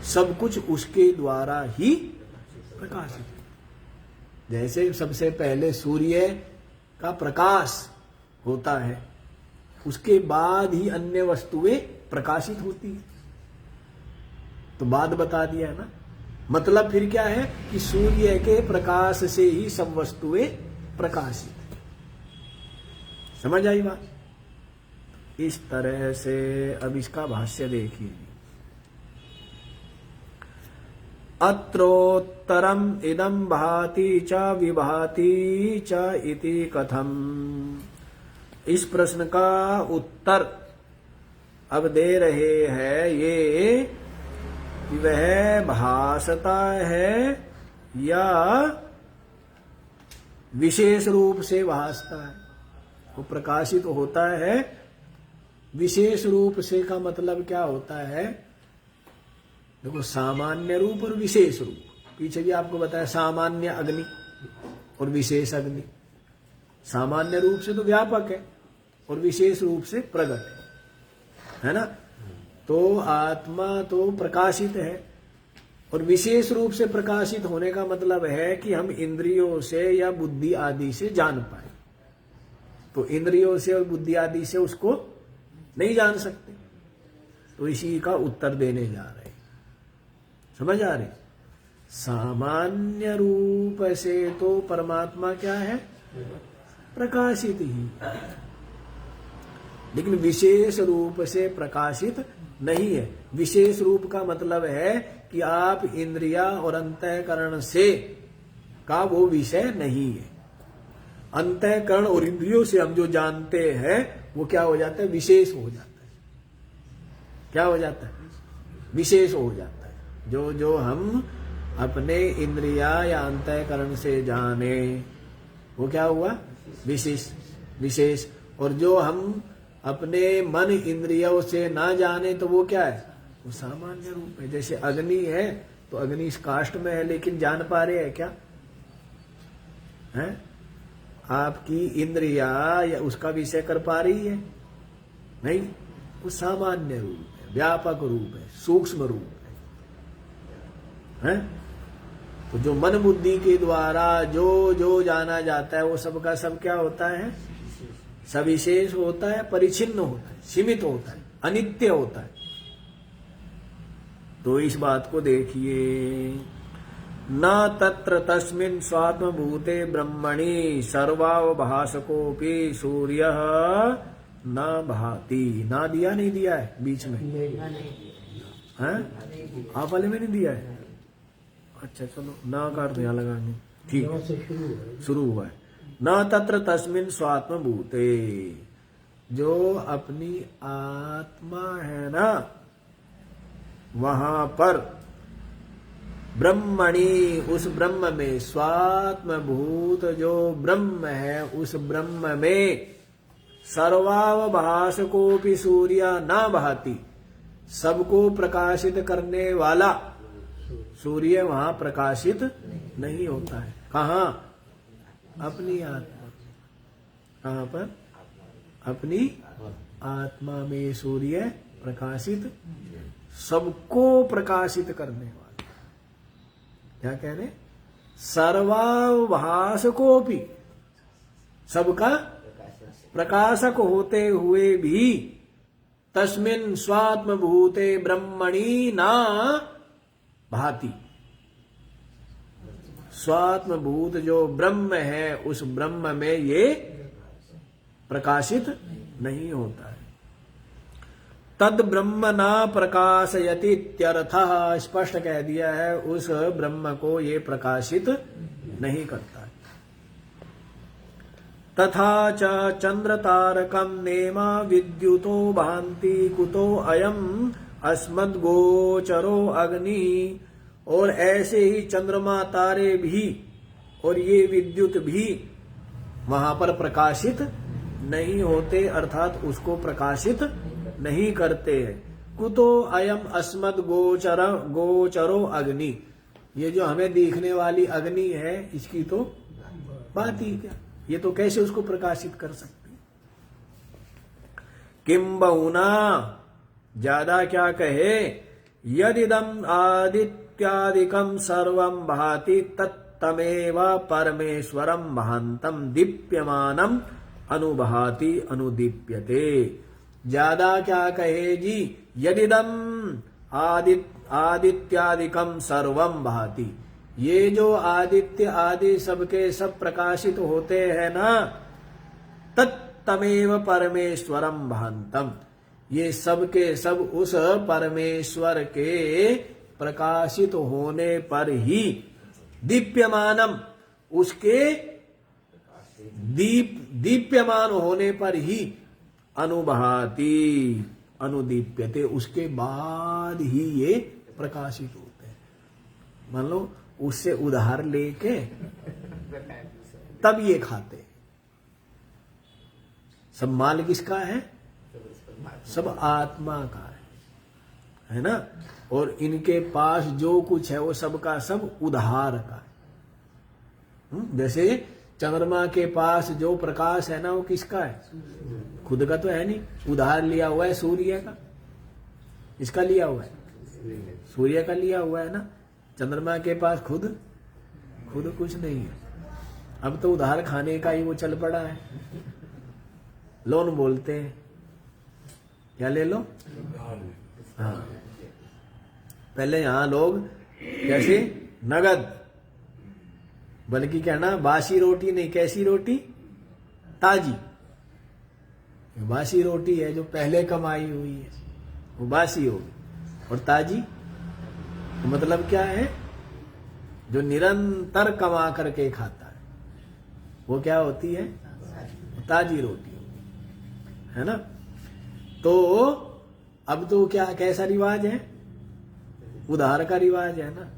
सब कुछ उसके द्वारा ही प्रकाशित है। जैसे सबसे पहले सूर्य का प्रकाश होता है, उसके बाद ही अन्य वस्तुएं प्रकाशित होती है। तो बाद बता दिया है ना। मतलब फिर क्या है कि सूर्य के प्रकाश से ही सब वस्तुएं प्रकाशित। समझ आई बात? इस तरह से अब इसका भाष्य देखिए। अत्रोत्तरम इदं भाति च विभाति च इति कथम। इस प्रश्न का उत्तर अब दे रहे हैं ये कि वह भासता है या विशेष रूप से भासता है। वो प्रकाशित होता है विशेष रूप से। का मतलब क्या होता है? देखो, सामान्य रूप और विशेष रूप। पीछे भी आपको बताया, सामान्य अग्नि और विशेष अग्नि। सामान्य रूप से तो व्यापक है और विशेष रूप से प्रगट है ना। तो आत्मा तो प्रकाशित है, और विशेष रूप से प्रकाशित होने का मतलब है कि हम इंद्रियों से या बुद्धि आदि से जान पाए। तो इंद्रियों से और बुद्धि आदि से उसको नहीं जान सकते। तो इसी का उत्तर देने जा रहे। समझ आ रही? सामान्य रूप से तो परमात्मा क्या है? प्रकाशित ही, लेकिन विशेष रूप से प्रकाशित नहीं है। विशेष रूप का मतलब है कि आप इंद्रिया और अंतःकरण से का वो विषय नहीं है। अंतःकरण और इंद्रियों से हम जो जानते हैं वो क्या हो जाता है? विशेष हो जाता है। क्या हो जाता है? विशेष हो जाता है। जो जो हम अपने इंद्रिया या अंतःकरण से जाने वो क्या हुआ? विशेष। और जो हम अपने मन इंद्रियों से ना जाने तो वो क्या है? वो सामान्य रूप है। जैसे अग्नि है तो अग्नि इस काष्ठ में है, लेकिन जान पा रहे हैं क्या? है? आपकी इंद्रिया या उसका विषय कर पा रही है? नहीं। वो सामान्य रूप है, व्यापक रूप है, सूक्ष्म रूप है। है। तो जो मन बुद्धि के द्वारा जो जो जाना जाता है वो सबका सब क्या होता है? सविशेष होता है, परिच्छिन्न होता है, सीमित होता है, अनित्य होता है। तो इस बात को देखिए, न तत्र तस्मिन् स्वात्मभूते ब्रह्मणि सर्वावभासकोऽपि सूर्यः न भाति। ना दिया नहीं दिया है बीच में? हैं? आप वाले में नहीं दिया है? अच्छा चलो ना काट दो, यहाँ लगाएंगे, ठीक है, शुरू हुआ है। न तत्र तस्मिन् स्वात्मभूते, जो अपनी आत्मा है ना वहां पर, ब्रह्मणि उस ब्रह्म में, स्वात्मभूत जो ब्रह्म है उस ब्रह्म में, सर्वावभासकोऽपि सूर्य न भाति, सबको प्रकाशित करने वाला सूर्य वहां प्रकाशित नहीं होता है। कहाँ? अपनी आत्मा। कहाँ पर? अपनी आत्मा में सूर्य प्रकाशित, सबको प्रकाशित करने वाला। क्या कह रहे? सर्वाभासकोऽपि, सबका प्रकाशक होते हुए भी, तस्मिन् स्वात्मभूते ब्रह्मणि न भाति, स्वात्मभूत जो ब्रह्म है उस ब्रह्म में ये प्रकाशित नहीं होता है। तद ब्रह्म न प्रकाशयति इत्यर्थः, स्पष्ट कह दिया है, उस ब्रह्म को ये प्रकाशित नहीं करता है। तथा च चंद्र तारकम नेमा विद्युतो भांति कुतो अयम अस्मद्गोचरो अग्नि, और ऐसे ही चंद्रमा तारे भी और ये विद्युत भी वहां पर प्रकाशित नहीं होते, अर्थात उसको प्रकाशित नहीं करते हैं। कुतो अयम अस्मद् गोचरो अग्नि, ये जो हमें दिखने वाली अग्नि है इसकी तो बात ही क्या, ये तो कैसे उसको प्रकाशित कर सकते? किम बहुना, ज्यादा क्या कहे, यदिदम आदित्यादिकम सर्वं भाति तत्तमेव परमेश्वरम महांतम दीप्यमानम अनुभाति अनुदीप्यते। ज्यादा क्या कहे जी, यदिदम आदित्यादिकम सर्वम भाति, ये जो आदित्य आदि सबके सब प्रकाशित होते हैं ना, तत्तमेव परमेश्वरम भांतम, ये सब के सब उस परमेश्वर के प्रकाशित होने पर ही, दीप्यमानम, उसके दीप्यमान होने पर ही, अनुभाति अनुदीप्यते, उसके बाद ही ये प्रकाशित होते हैं। मान लो उससे उधार लेके तब ये खाते। सब माल किसका है? सब आत्मा का है ना। और इनके पास जो कुछ है वो सबका सब उधार का है। जैसे चंद्रमा के पास जो प्रकाश है ना वो किसका है? खुद का तो है नहीं, उधार लिया हुआ है सूर्य का। इसका लिया हुआ है? सूर्य का लिया हुआ है ना। चंद्रमा के पास खुद कुछ नहीं है। अब तो उधार खाने का ही वो चल पड़ा है। लोन बोलते हैं, क्या ले लो? हाँ, पहले यहाँ लोग कैसे नगद, बल्कि कहना बासी रोटी नहीं, कैसी रोटी? ताजी। बासी रोटी है जो पहले कमाई हुई है वो बासी होगी, और ताजी तो मतलब क्या है? जो निरंतर कमा करके खाता है वो क्या होती है? ताजी रोटी है ना। तो अब तो क्या कैसा रिवाज है? उधार का रिवाज है ना,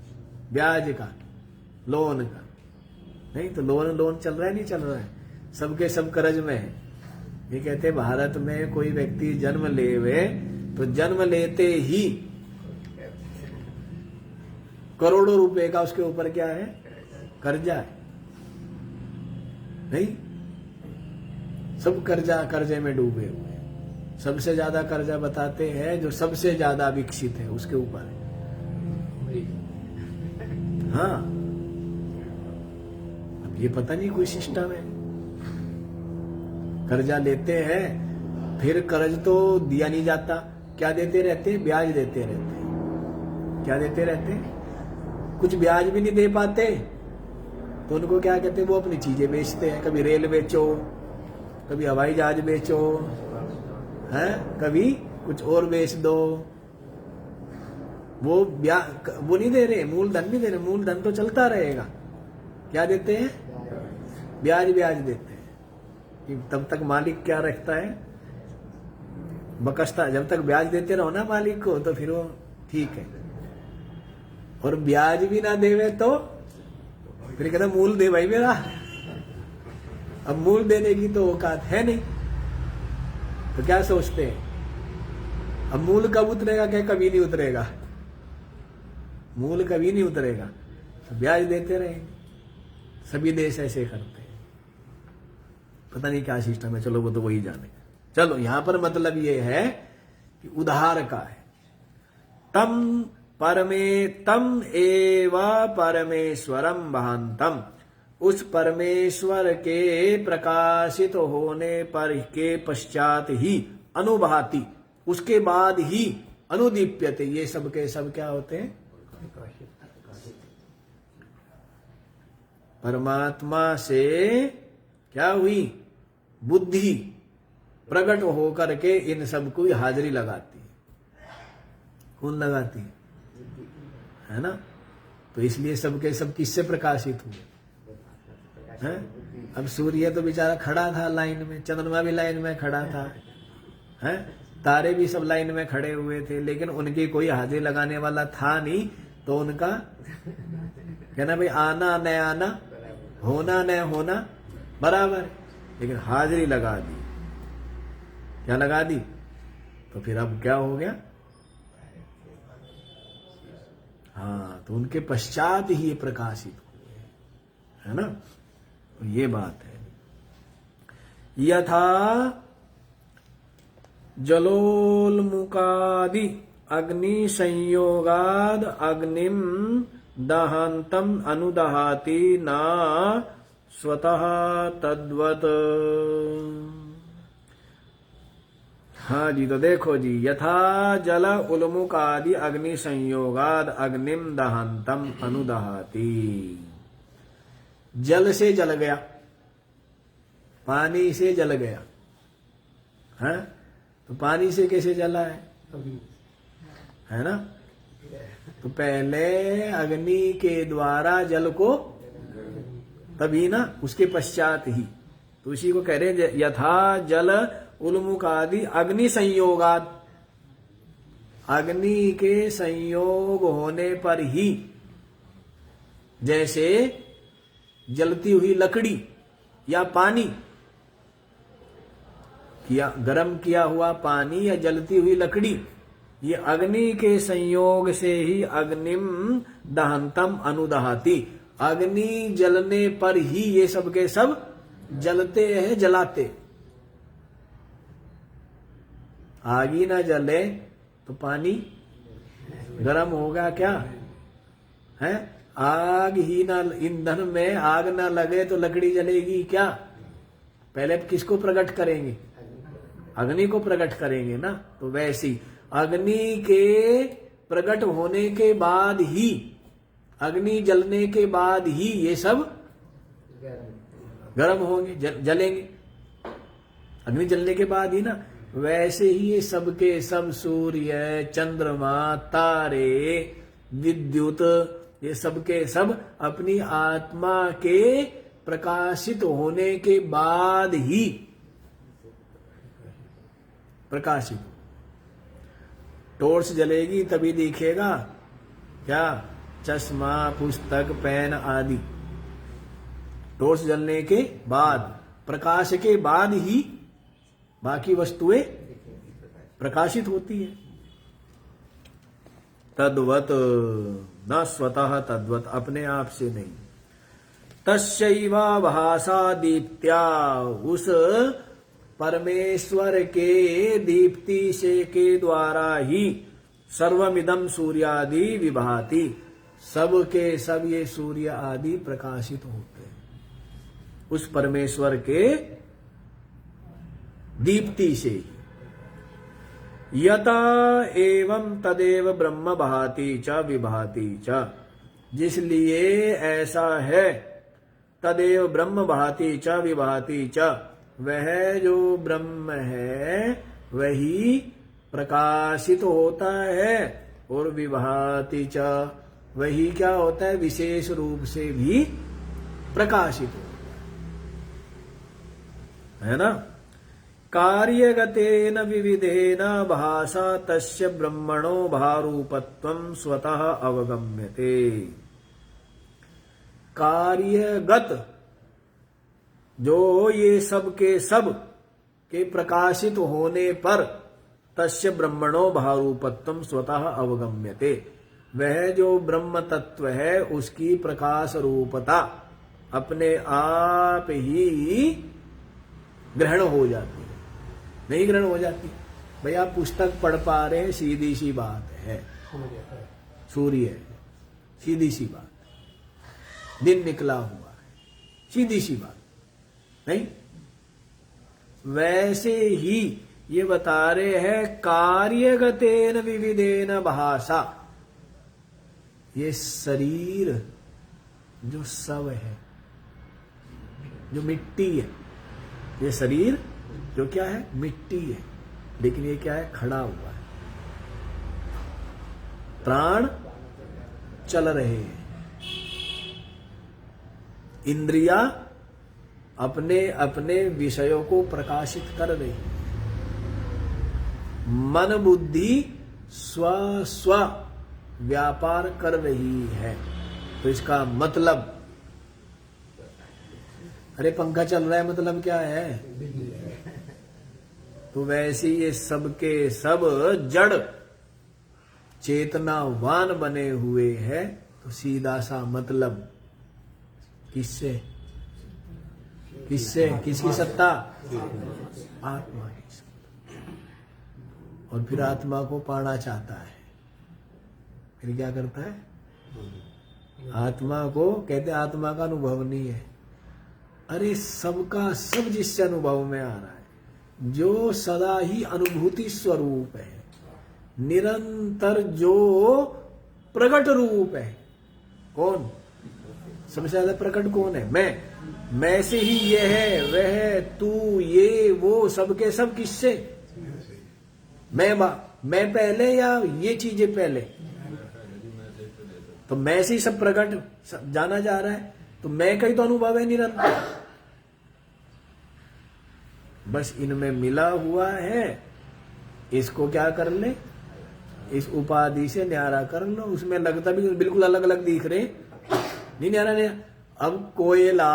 ब्याज का, लोन का। नहीं तो लोन चल रहा है, नहीं चल रहा है, सबके सब कर्ज में है। ये कहते भारत में कोई व्यक्ति जन्म लेवे तो जन्म लेते ही करोड़ों रुपए का उसके ऊपर क्या है? कर्जा है। नहीं, सब कर्जे में डूबे हुए हैं। सबसे ज्यादा कर्जा बताते हैं जो सबसे ज्यादा विकसित है उसके ऊपर है। हाँ, अब ये पता नहीं कोई सिस्टम है। कर्जा लेते हैं, फिर कर्ज तो दिया नहीं जाता, क्या देते रहते, ब्याज देते रहते। क्या देते रहते, कुछ ब्याज भी नहीं दे पाते तो उनको क्या कहते हैं, वो अपनी चीजें बेचते हैं। कभी रेल बेचो, कभी हवाई जहाज बेचो, है, कभी कुछ और बेच दो। वो वो नहीं दे रहे, मूलधन नहीं दे रहे, मूलधन तो चलता रहेगा। क्या देते हैं, ब्याज देते हैं। तब तक मालिक क्या रखता है, बकसता, जब तक ब्याज देते रहो ना मालिक को, तो फिर वो ठीक है। और ब्याज भी ना देवे तो फिर कहता मूल दे भाई मेरा। अब मूल देने की तो औकात है नहीं, तो क्या सोचते हैं, अब मूल कब उतरेगा, क्या कभी नहीं उतरेगा, मूल कभी नहीं उतरेगा, तो ब्याज देते रहेंगे। सभी देश ऐसे करते हैं, पता नहीं क्या सिस्टम है, चलो वो तो वही जाने। चलो यहां पर मतलब ये है कि उधार का है। तम एव परमेश्वरम महांतम, उस परमेश्वर के प्रकाशित होने पर के पश्चात ही अनुभाति, उसके बाद ही अनुदीप्यते, ये सब के सब क्या होते हैं, परमात्मा से क्या हुई, बुद्धि प्रकट होकर के इन सब को हाजिरी लगाती है। कौन लगाती है ना, तो इसलिए सबके सब किससे प्रकाशित हुए हैं। अब सूर्य तो बेचारा खड़ा था लाइन में, चंद्रमा भी लाइन में खड़ा था, हैं, तारे भी सब लाइन में खड़े हुए थे, लेकिन उनकी कोई हाजिरी लगाने वाला था नहीं। तो उनका कहना भाई आना न आना, होना न होना बराबर, लेकिन हाजिरी लगा दी। क्या लगा दी, तो फिर अब क्या हो गया, हाँ, तो उनके पश्चात ही ये प्रकाशित हुए, है ना। तो ये बात है। यथा जलोल्मुकादि अग्नि संयोगाद अग्निम दहंतम अनुदहाति न स्वतः तद्वत। हाँ जी, तो देखो जी, यथा जल उल्मुक आदि अग्नि संयोगाद अग्निम दहंतम अनुदहाति। जल से जल गया, पानी से जल गया, है, तो पानी से कैसे जला है ना। तो पहले अग्नि के द्वारा जल को, तभी ना, उसके पश्चात ही, तो उसी को कह रहे हैं यथा जल उल्मुक आदि अग्नि संयोगात, अग्नि के संयोग होने पर ही, जैसे जलती हुई लकड़ी या पानी, किया गरम किया हुआ पानी या जलती हुई लकड़ी, ये अग्नि के संयोग से ही अग्निम दहंतम अनुदहाति, अग्नि जलने पर ही ये सब के सब जलते हैं, जलाते। आग ही ना जले तो पानी गरम होगा क्या, है, आग ही ना, ईंधन में आग ना लगे तो लकड़ी जलेगी क्या। पहले किसको प्रकट करेंगे, अग्नि को प्रकट करेंगे ना। तो वैसी अग्नि के प्रकट होने के बाद ही, अग्नि जलने के बाद ही ये सब गर्म होंगे, जलेंगे, अग्नि जलने के बाद ही ना। वैसे ही ये सब के सब सूर्य, चंद्रमा, तारे, विद्युत, ये सब के सब अपनी आत्मा के प्रकाशित होने के बाद ही प्रकाशित। टॉर्च जलेगी तभी दिखेगा क्या, चश्मा, पुस्तक, पेन आदि। टॉर्च जलने के बाद, प्रकाश के बाद ही बाकी वस्तुएं प्रकाशित होती है। तद्वत न स्वतः तद्वत, अपने आप से नहीं। तस्यैवा भासा दीप्त्या, उस परमेश्वर के दीप्ति से के द्वारा ही सर्वमिदं सूर्यादि विभाति, सब के सब ये सूर्य आदि प्रकाशित होते हैं उस परमेश्वर के दीप्ति से। यता एवं तदेव ब्रह्म भाति च विभाति च, जिसलिए ऐसा है, तदेव ब्रह्म भाति च विभाति च, वह जो ब्रह्म है वही प्रकाशित होता है, और विभाति च, वही क्या होता है, विशेष रूप से भी प्रकाशित होता है ना। कार्यगतेन विविधेन भासा तस्य ब्रह्मणो भारूपत्वं स्वतः अवगम्यते। कार्यगत, जो ये सब के प्रकाशित होने पर, तस्य ब्रह्मणो भारूपत्वं स्वतः अवगम्यते, वह जो ब्रह्म तत्व है उसकी प्रकाश रूपता अपने आप ही ग्रहण हो जाती है। नहीं ग्रहण हो जाती भाई, आप पुस्तक पढ़ पा रहे हैं, सीधी सी बात है, सूर्य है, सीधी सी बात, दिन निकला हुआ है, सीधी सी बात नहीं। वैसे ही ये बता रहे हैं कार्यगतेन विविधेन भासा, ये शरीर जो सब है, जो मिट्टी है, ये शरीर जो क्या है, मिट्टी है, लेकिन ये क्या है, खड़ा हुआ है, प्राण चल रहे हैं, इंद्रियां अपने अपने विषयों को प्रकाशित कर रही है, मन बुद्धि स्व व्यापार कर रही है। तो इसका मतलब, अरे पंखा चल रहा है मतलब क्या है, तो वैसे ये सब के सब जड़ चेतनावान बने हुए हैं। तो सीधा सा मतलब किससे, किसकी सत्ता, आत्मा की सत्ता। और फिर आत्मा को पाना चाहता है, फिर क्या करता है, आत्मा को कहते आत्मा का अनुभव नहीं है। अरे सबका सब जिससे अनुभव में आ रहा है, जो सदा ही अनुभूति स्वरूप है, निरंतर जो प्रकट रूप है, कौन सबसे ज्यादा प्रकट कौन है, मैं से ही ये है, वह, तू, ये, वो, सबके सब किससे, मैं पहले या ये चीजें पहले, तो मैं से ही सब प्रकट जाना जा रहा है। तो मैं का ही तो अनुभव है निरंतर, बस इनमें मिला हुआ है। इसको क्या कर ले, इस उपाधि से न्यारा कर लो, उसमें लगता भी बिल्कुल अलग अलग दिख रहे, नहीं न्यारा नहीं। अब कोयला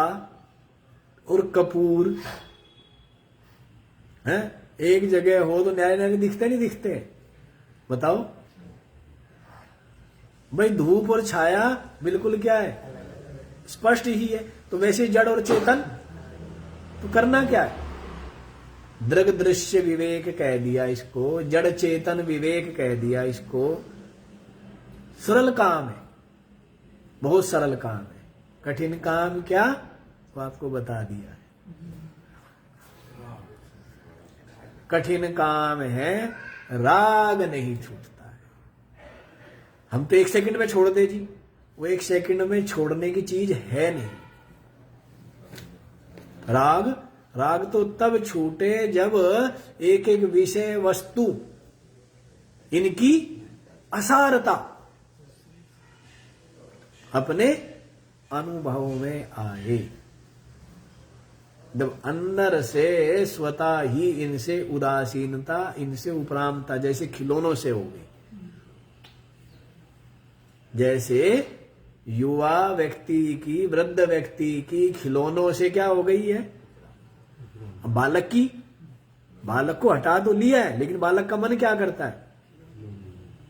और कपूर है एक जगह हो तो न्यारे न्यारे दिखते नहीं दिखते, बताओ भाई। धूप और छाया बिल्कुल क्या है, स्पष्ट ही है। तो वैसे जड़ और चेतन, तो करना क्या है, दृग दृश्य विवेक कह दिया इसको, जड़ चेतन विवेक कह दिया इसको। सरल काम है, बहुत सरल काम है। कठिन काम क्या, तो आपको बता दिया है। कठिन काम है, राग नहीं छूटता है। हम तो एक सेकंड में छोड़ दे जी, वो एक सेकंड में छोड़ने की चीज है नहीं। राग तो तब छूटे जब एक एक विषय वस्तु इनकी असारता अपने अनुभव में आए, जब अंदर से स्वतः ही इनसे उदासीनता, इनसे उपरामता, जैसे खिलौनों से हो गई। जैसे युवा व्यक्ति की, वृद्ध व्यक्ति की खिलौनों से क्या हो गई है, बालक को हटा तो लिया है, लेकिन बालक का मन क्या करता है,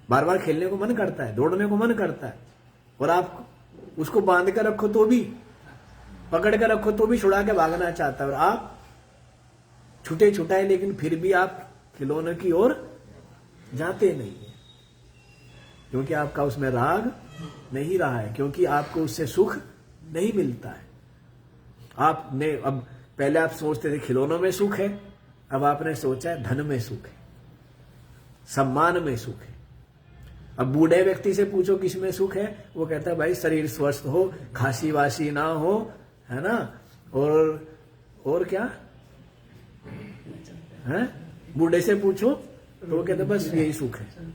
बार बार खेलने को मन करता है, दौड़ने को मन करता है। और आप उसको बांध कर रखो तो भी, पकड़ कर रखो तो भी छुड़ा के भागना चाहता है। और आप छुटे छुटाए, लेकिन फिर भी आप खिलौने की ओर जाते नहीं है, क्योंकि आपका उसमें राग नहीं रहा है, क्योंकि आपको उससे सुख नहीं मिलता है। आपने अब पहले आप सोचते थे खिलौनों में सुख है, अब आपने सोचा है धन में सुख है, सम्मान में सुख है। अब बूढ़े व्यक्ति से पूछो किस में सुख है, वो कहता है भाई शरीर स्वस्थ हो, खांसी वासी ना हो, है ना, और क्या है, बूढ़े से पूछो तो वो कहते बस यही सुख है।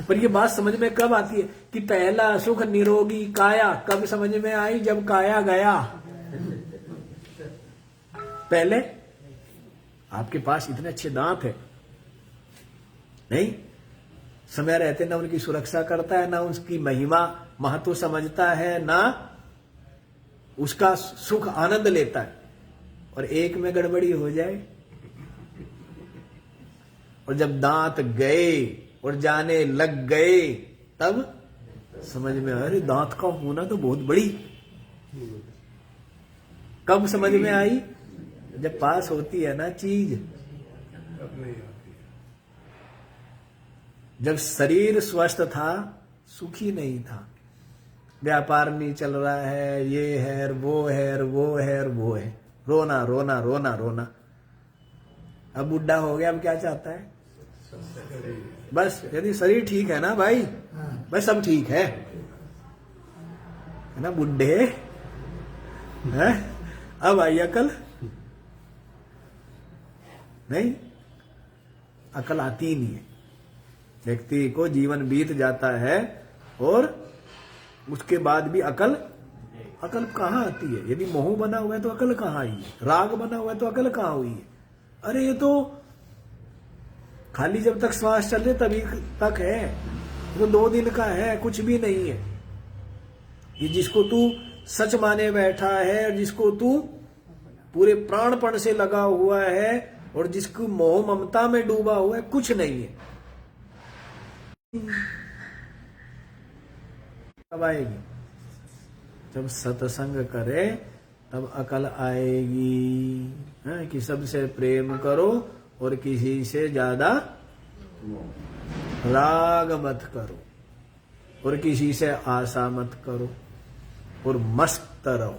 पर ये बात समझ में कब आती है कि पहला सुख निरोगी काया कब समझ में आई? जब काया गया। पहले आपके पास इतने अच्छे दांत है नहीं, समय रहते ना उनकी सुरक्षा करता है, ना उसकी महिमा महत्व समझता है, ना उसका सुख आनंद लेता है। और एक में गड़बड़ी हो जाए और जब दांत गए और जाने लग गए तब समझ में आया अरे दांत का होना तो बहुत बड़ी। कब समझ में आई? जब पास होती है ना चीज। जब शरीर स्वस्थ था सुखी नहीं था, व्यापार नहीं चल रहा है, ये है वो है वो है वो है, रोना रोना रोना रोना। अब बुढ़ा हो गया, अब क्या चाहता है? बस यदि शरीर ठीक है ना भाई, बस सब ठीक है ना। बुढ़े है, अब आई अकल नहीं, अकल आती ही नहीं है। व्यक्ति को जीवन बीत जाता है और उसके बाद भी अकल कहाँ आती है? यदि मोह बना हुआ है तो अकल कहाँ आई है? राग बना हुआ है तो अकल कहाँ हुई है? अरे ये तो खाली जब तक श्वास चल रहे तभी तक है, तो 2 दिन का है, कुछ भी नहीं है। ये जिसको तू सच माने बैठा है, जिसको तू पूरे प्राणपण से लगा हुआ है और जिसको मोह ममता में डूबा हुआ है, कुछ नहीं है। कब आएगी? जब सत्संग करे तब अकल आएगी, है कि सबसे प्रेम करो और किसी से ज्यादा राग मत करो और किसी से आशा मत करो और मस्त रहो,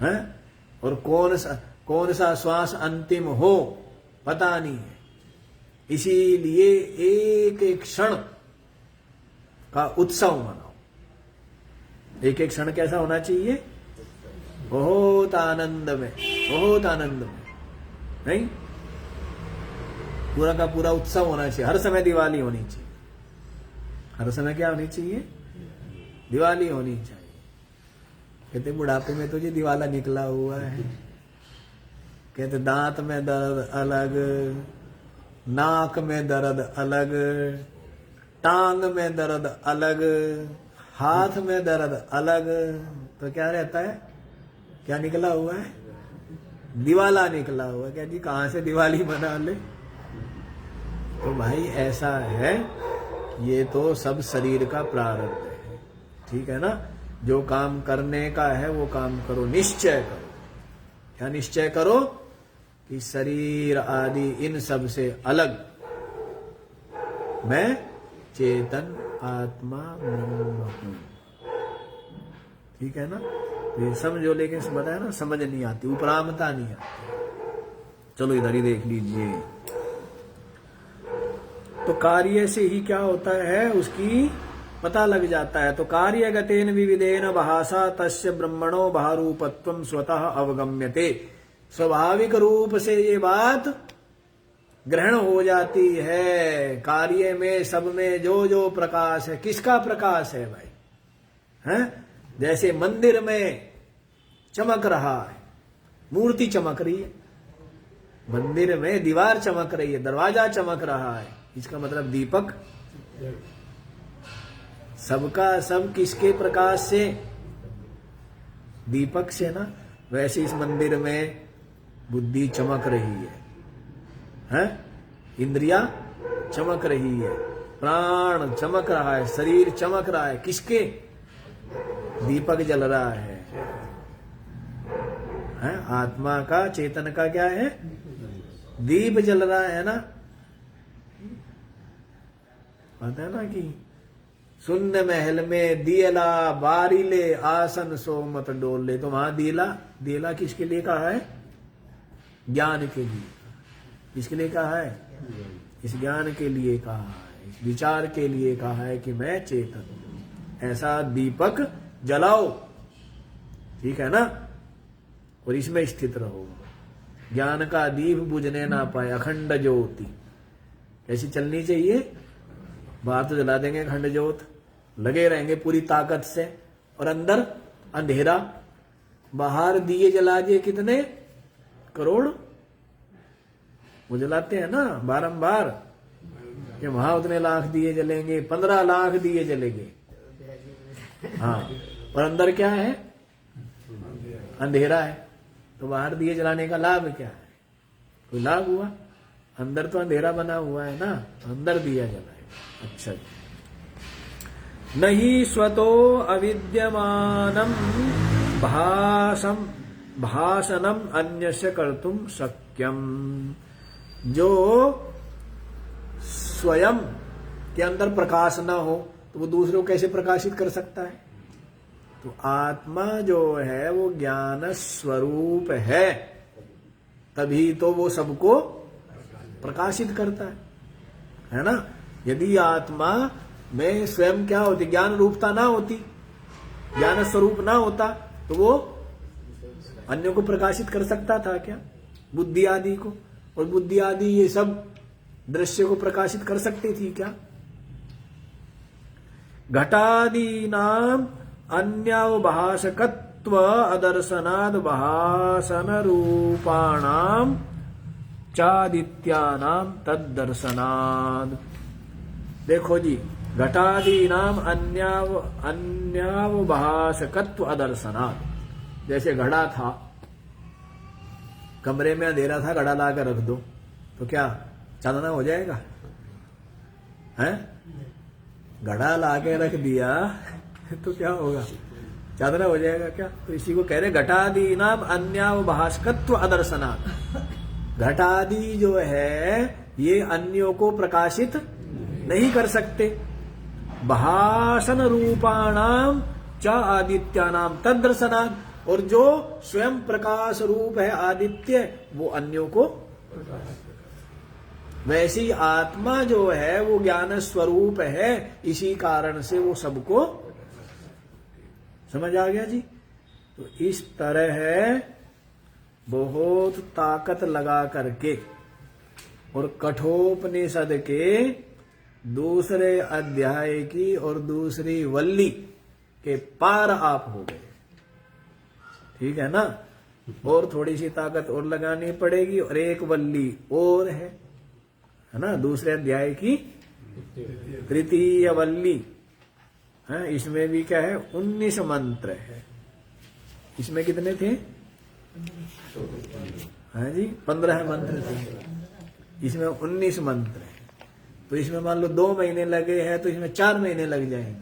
हैं? और कौन सा श्वास अंतिम हो पता नहीं है, इसीलिए एक एक क्षण का उत्सव मनाओ। एक एक क्षण कैसा होना चाहिए? बहुत आनंद में, बहुत आनंद में, नहीं पूरा का पूरा उत्सव होना चाहिए। हर समय दिवाली होनी चाहिए, हर समय क्या होनी चाहिए? दिवाली होनी चाहिए। कहते बुढ़ापे में तो जी दिवाला निकला हुआ है, कहते दांत में दर्द अलग, नाक में दर्द अलग, टांग में दर्द अलग, हाथ में दर्द अलग, तो क्या रहता है? क्या निकला हुआ है? दिवाला निकला हुआ है। क्या जी कहां से दिवाली मना ले? तो भाई ऐसा है, ये तो सब शरीर का प्रारब्ध है, ठीक है ना। जो काम करने का है वो काम करो, निश्चय करो। क्या निश्चय करो? कि शरीर आदि इन सब से अलग मैं चेतन आत्मा ब्रह्म हूं, ठीक है ना। ये समझो, लेकिन बताया ना समझ नहीं आती, उपरामता नहीं आती। चलो इधर ही देख लीजिए। तो कार्य से ही क्या होता है उसकी पता लग जाता है। तो कार्य गतेन विविधेन भाषा तस्य ब्रह्मणो भारूपत्वं स्वतः अवगम्यते। स्वाभाविक रूप से ये बात ग्रहण हो जाती है। कार्य में सब में जो जो प्रकाश है, किसका प्रकाश है भाई? हैं? जैसे मंदिर में चमक रहा है, मूर्ति चमक रही है, मंदिर में दीवार चमक रही है, दरवाजा चमक रहा है, इसका मतलब दीपक सबका सब किसके प्रकाश से? दीपक से ना। वैसे इस मंदिर में बुद्धि चमक रही है, इंद्रिया चमक रही है, प्राण चमक रहा है, शरीर चमक रहा है, किसके? दीपक जल रहा है, आत्मा का, चेतन का क्या है? दीप जल रहा है ना। पता है ना कि शून्य महल में दियला बारीले आसन सो मत डोल ले। तो वहां दियला, दियला किसके लिए कहा है? ज्ञान के लिए। किसके लिए कहा है? इस ज्ञान के लिए कहा है, इस विचार के लिए कहा है कि मैं चेतन हूं। ऐसा दीपक जलाओ, ठीक है ना, और इसमें स्थित रहो। ज्ञान का दीप बुझने ना पाए, अखंड ज्योति ऐसी चलनी चाहिए। बाहर तो जला देंगे अखंड ज्योत, लगे रहेंगे पूरी ताकत से, और अंदर अंधेरा। बाहर दिए जला दिए कितने करोड़, वो जलाते हैं ना बारंबार, कि वहां उतने लाख दिए जलेंगे, 15 लाख दिए जलेंगे। हाँ, और अंदर क्या है? अंधेरा है। तो बाहर दिए जलाने का लाभ क्या है? कोई लाभ हुआ? अंदर तो अंधेरा बना हुआ है ना, अंदर दिया जलाएगा। अच्छा, नहीं स्वतो अविद्यमानम भाषणम अन्यस्य कर्तुम शक्यम। जो स्वयं के अंदर प्रकाश ना हो तो वो दूसरे को कैसे प्रकाशित कर सकता है? तो आत्मा जो है वो ज्ञान स्वरूप है, तभी तो वो सबको प्रकाशित करता है ना। यदि आत्मा में स्वयं क्या होती? ज्ञान रूपता ना होती, ज्ञान स्वरूप ना होता, तो वो अन्यों को प्रकाशित कर सकता था क्या? बुद्धि आदि को, और बुद्धि आदि ये सब दृश्य को प्रकाशित कर सकती थी क्या? घटादीनाम अन्यावभाषकत्व अदर्शनाद भाषण रूपाणाम चादित्यानाम तद्दर्शनाद। देखो जी, घटादीनाम अन्यावभाषकत्व अदर्शनाद। जैसे घड़ा था, कमरे में अंधेरा था, घड़ा ला कर रख दो तो क्या चांदना हो जाएगा? हैं? घड़ा ला के रख दिया तो क्या होगा? चांदना हो जाएगा क्या? तो इसी को कह रहे घटादीनाम अन्यावभाषकत्व अदर्शनात्। घटादि जो है ये अन्यों को प्रकाशित नहीं कर सकते। भाषण रूपाणाम च आदित्यानाम तद्दर्शनात्। और जो स्वयं प्रकाश रूप है आदित्य, वो अन्यों को, वैसी आत्मा जो है वो ज्ञान स्वरूप है, इसी कारण से वो सबको, समझ आ गया जी? तो इस तरह है बहुत ताकत लगा करके और कठोपनिषद के दूसरे अध्याय की और दूसरी वल्ली के पार आप हो गए, ठीक है ना। और थोड़ी सी ताकत और लगानी पड़ेगी, और एक वल्ली और है ना, दूसरे अध्याय की तृतीय वल्ली है। इसमें भी क्या है? 19 मंत्र है। इसमें कितने थे? हाँ जी, 15 मंत्र थे। इसमें 19 मंत्र है। तो इसमें मान लो 2 महीने लगे हैं, तो इसमें 4 महीने लग जाएंगे,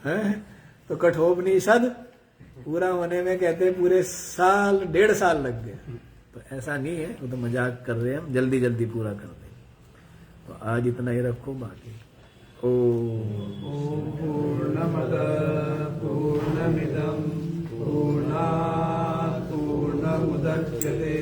हैं? तो कठोपनिषद पूरा होने में कहते हैं पूरे साल, 1.5 साल लग गए। तो ऐसा नहीं है, वो तो मजाक कर रहे हैं हम, जल्दी जल्दी पूरा कर देंगे। तो आज इतना ही रखो, बाकी ओम पूर्णमद पूर्णमिदं पूर्णात् पूर्णमुदच्यते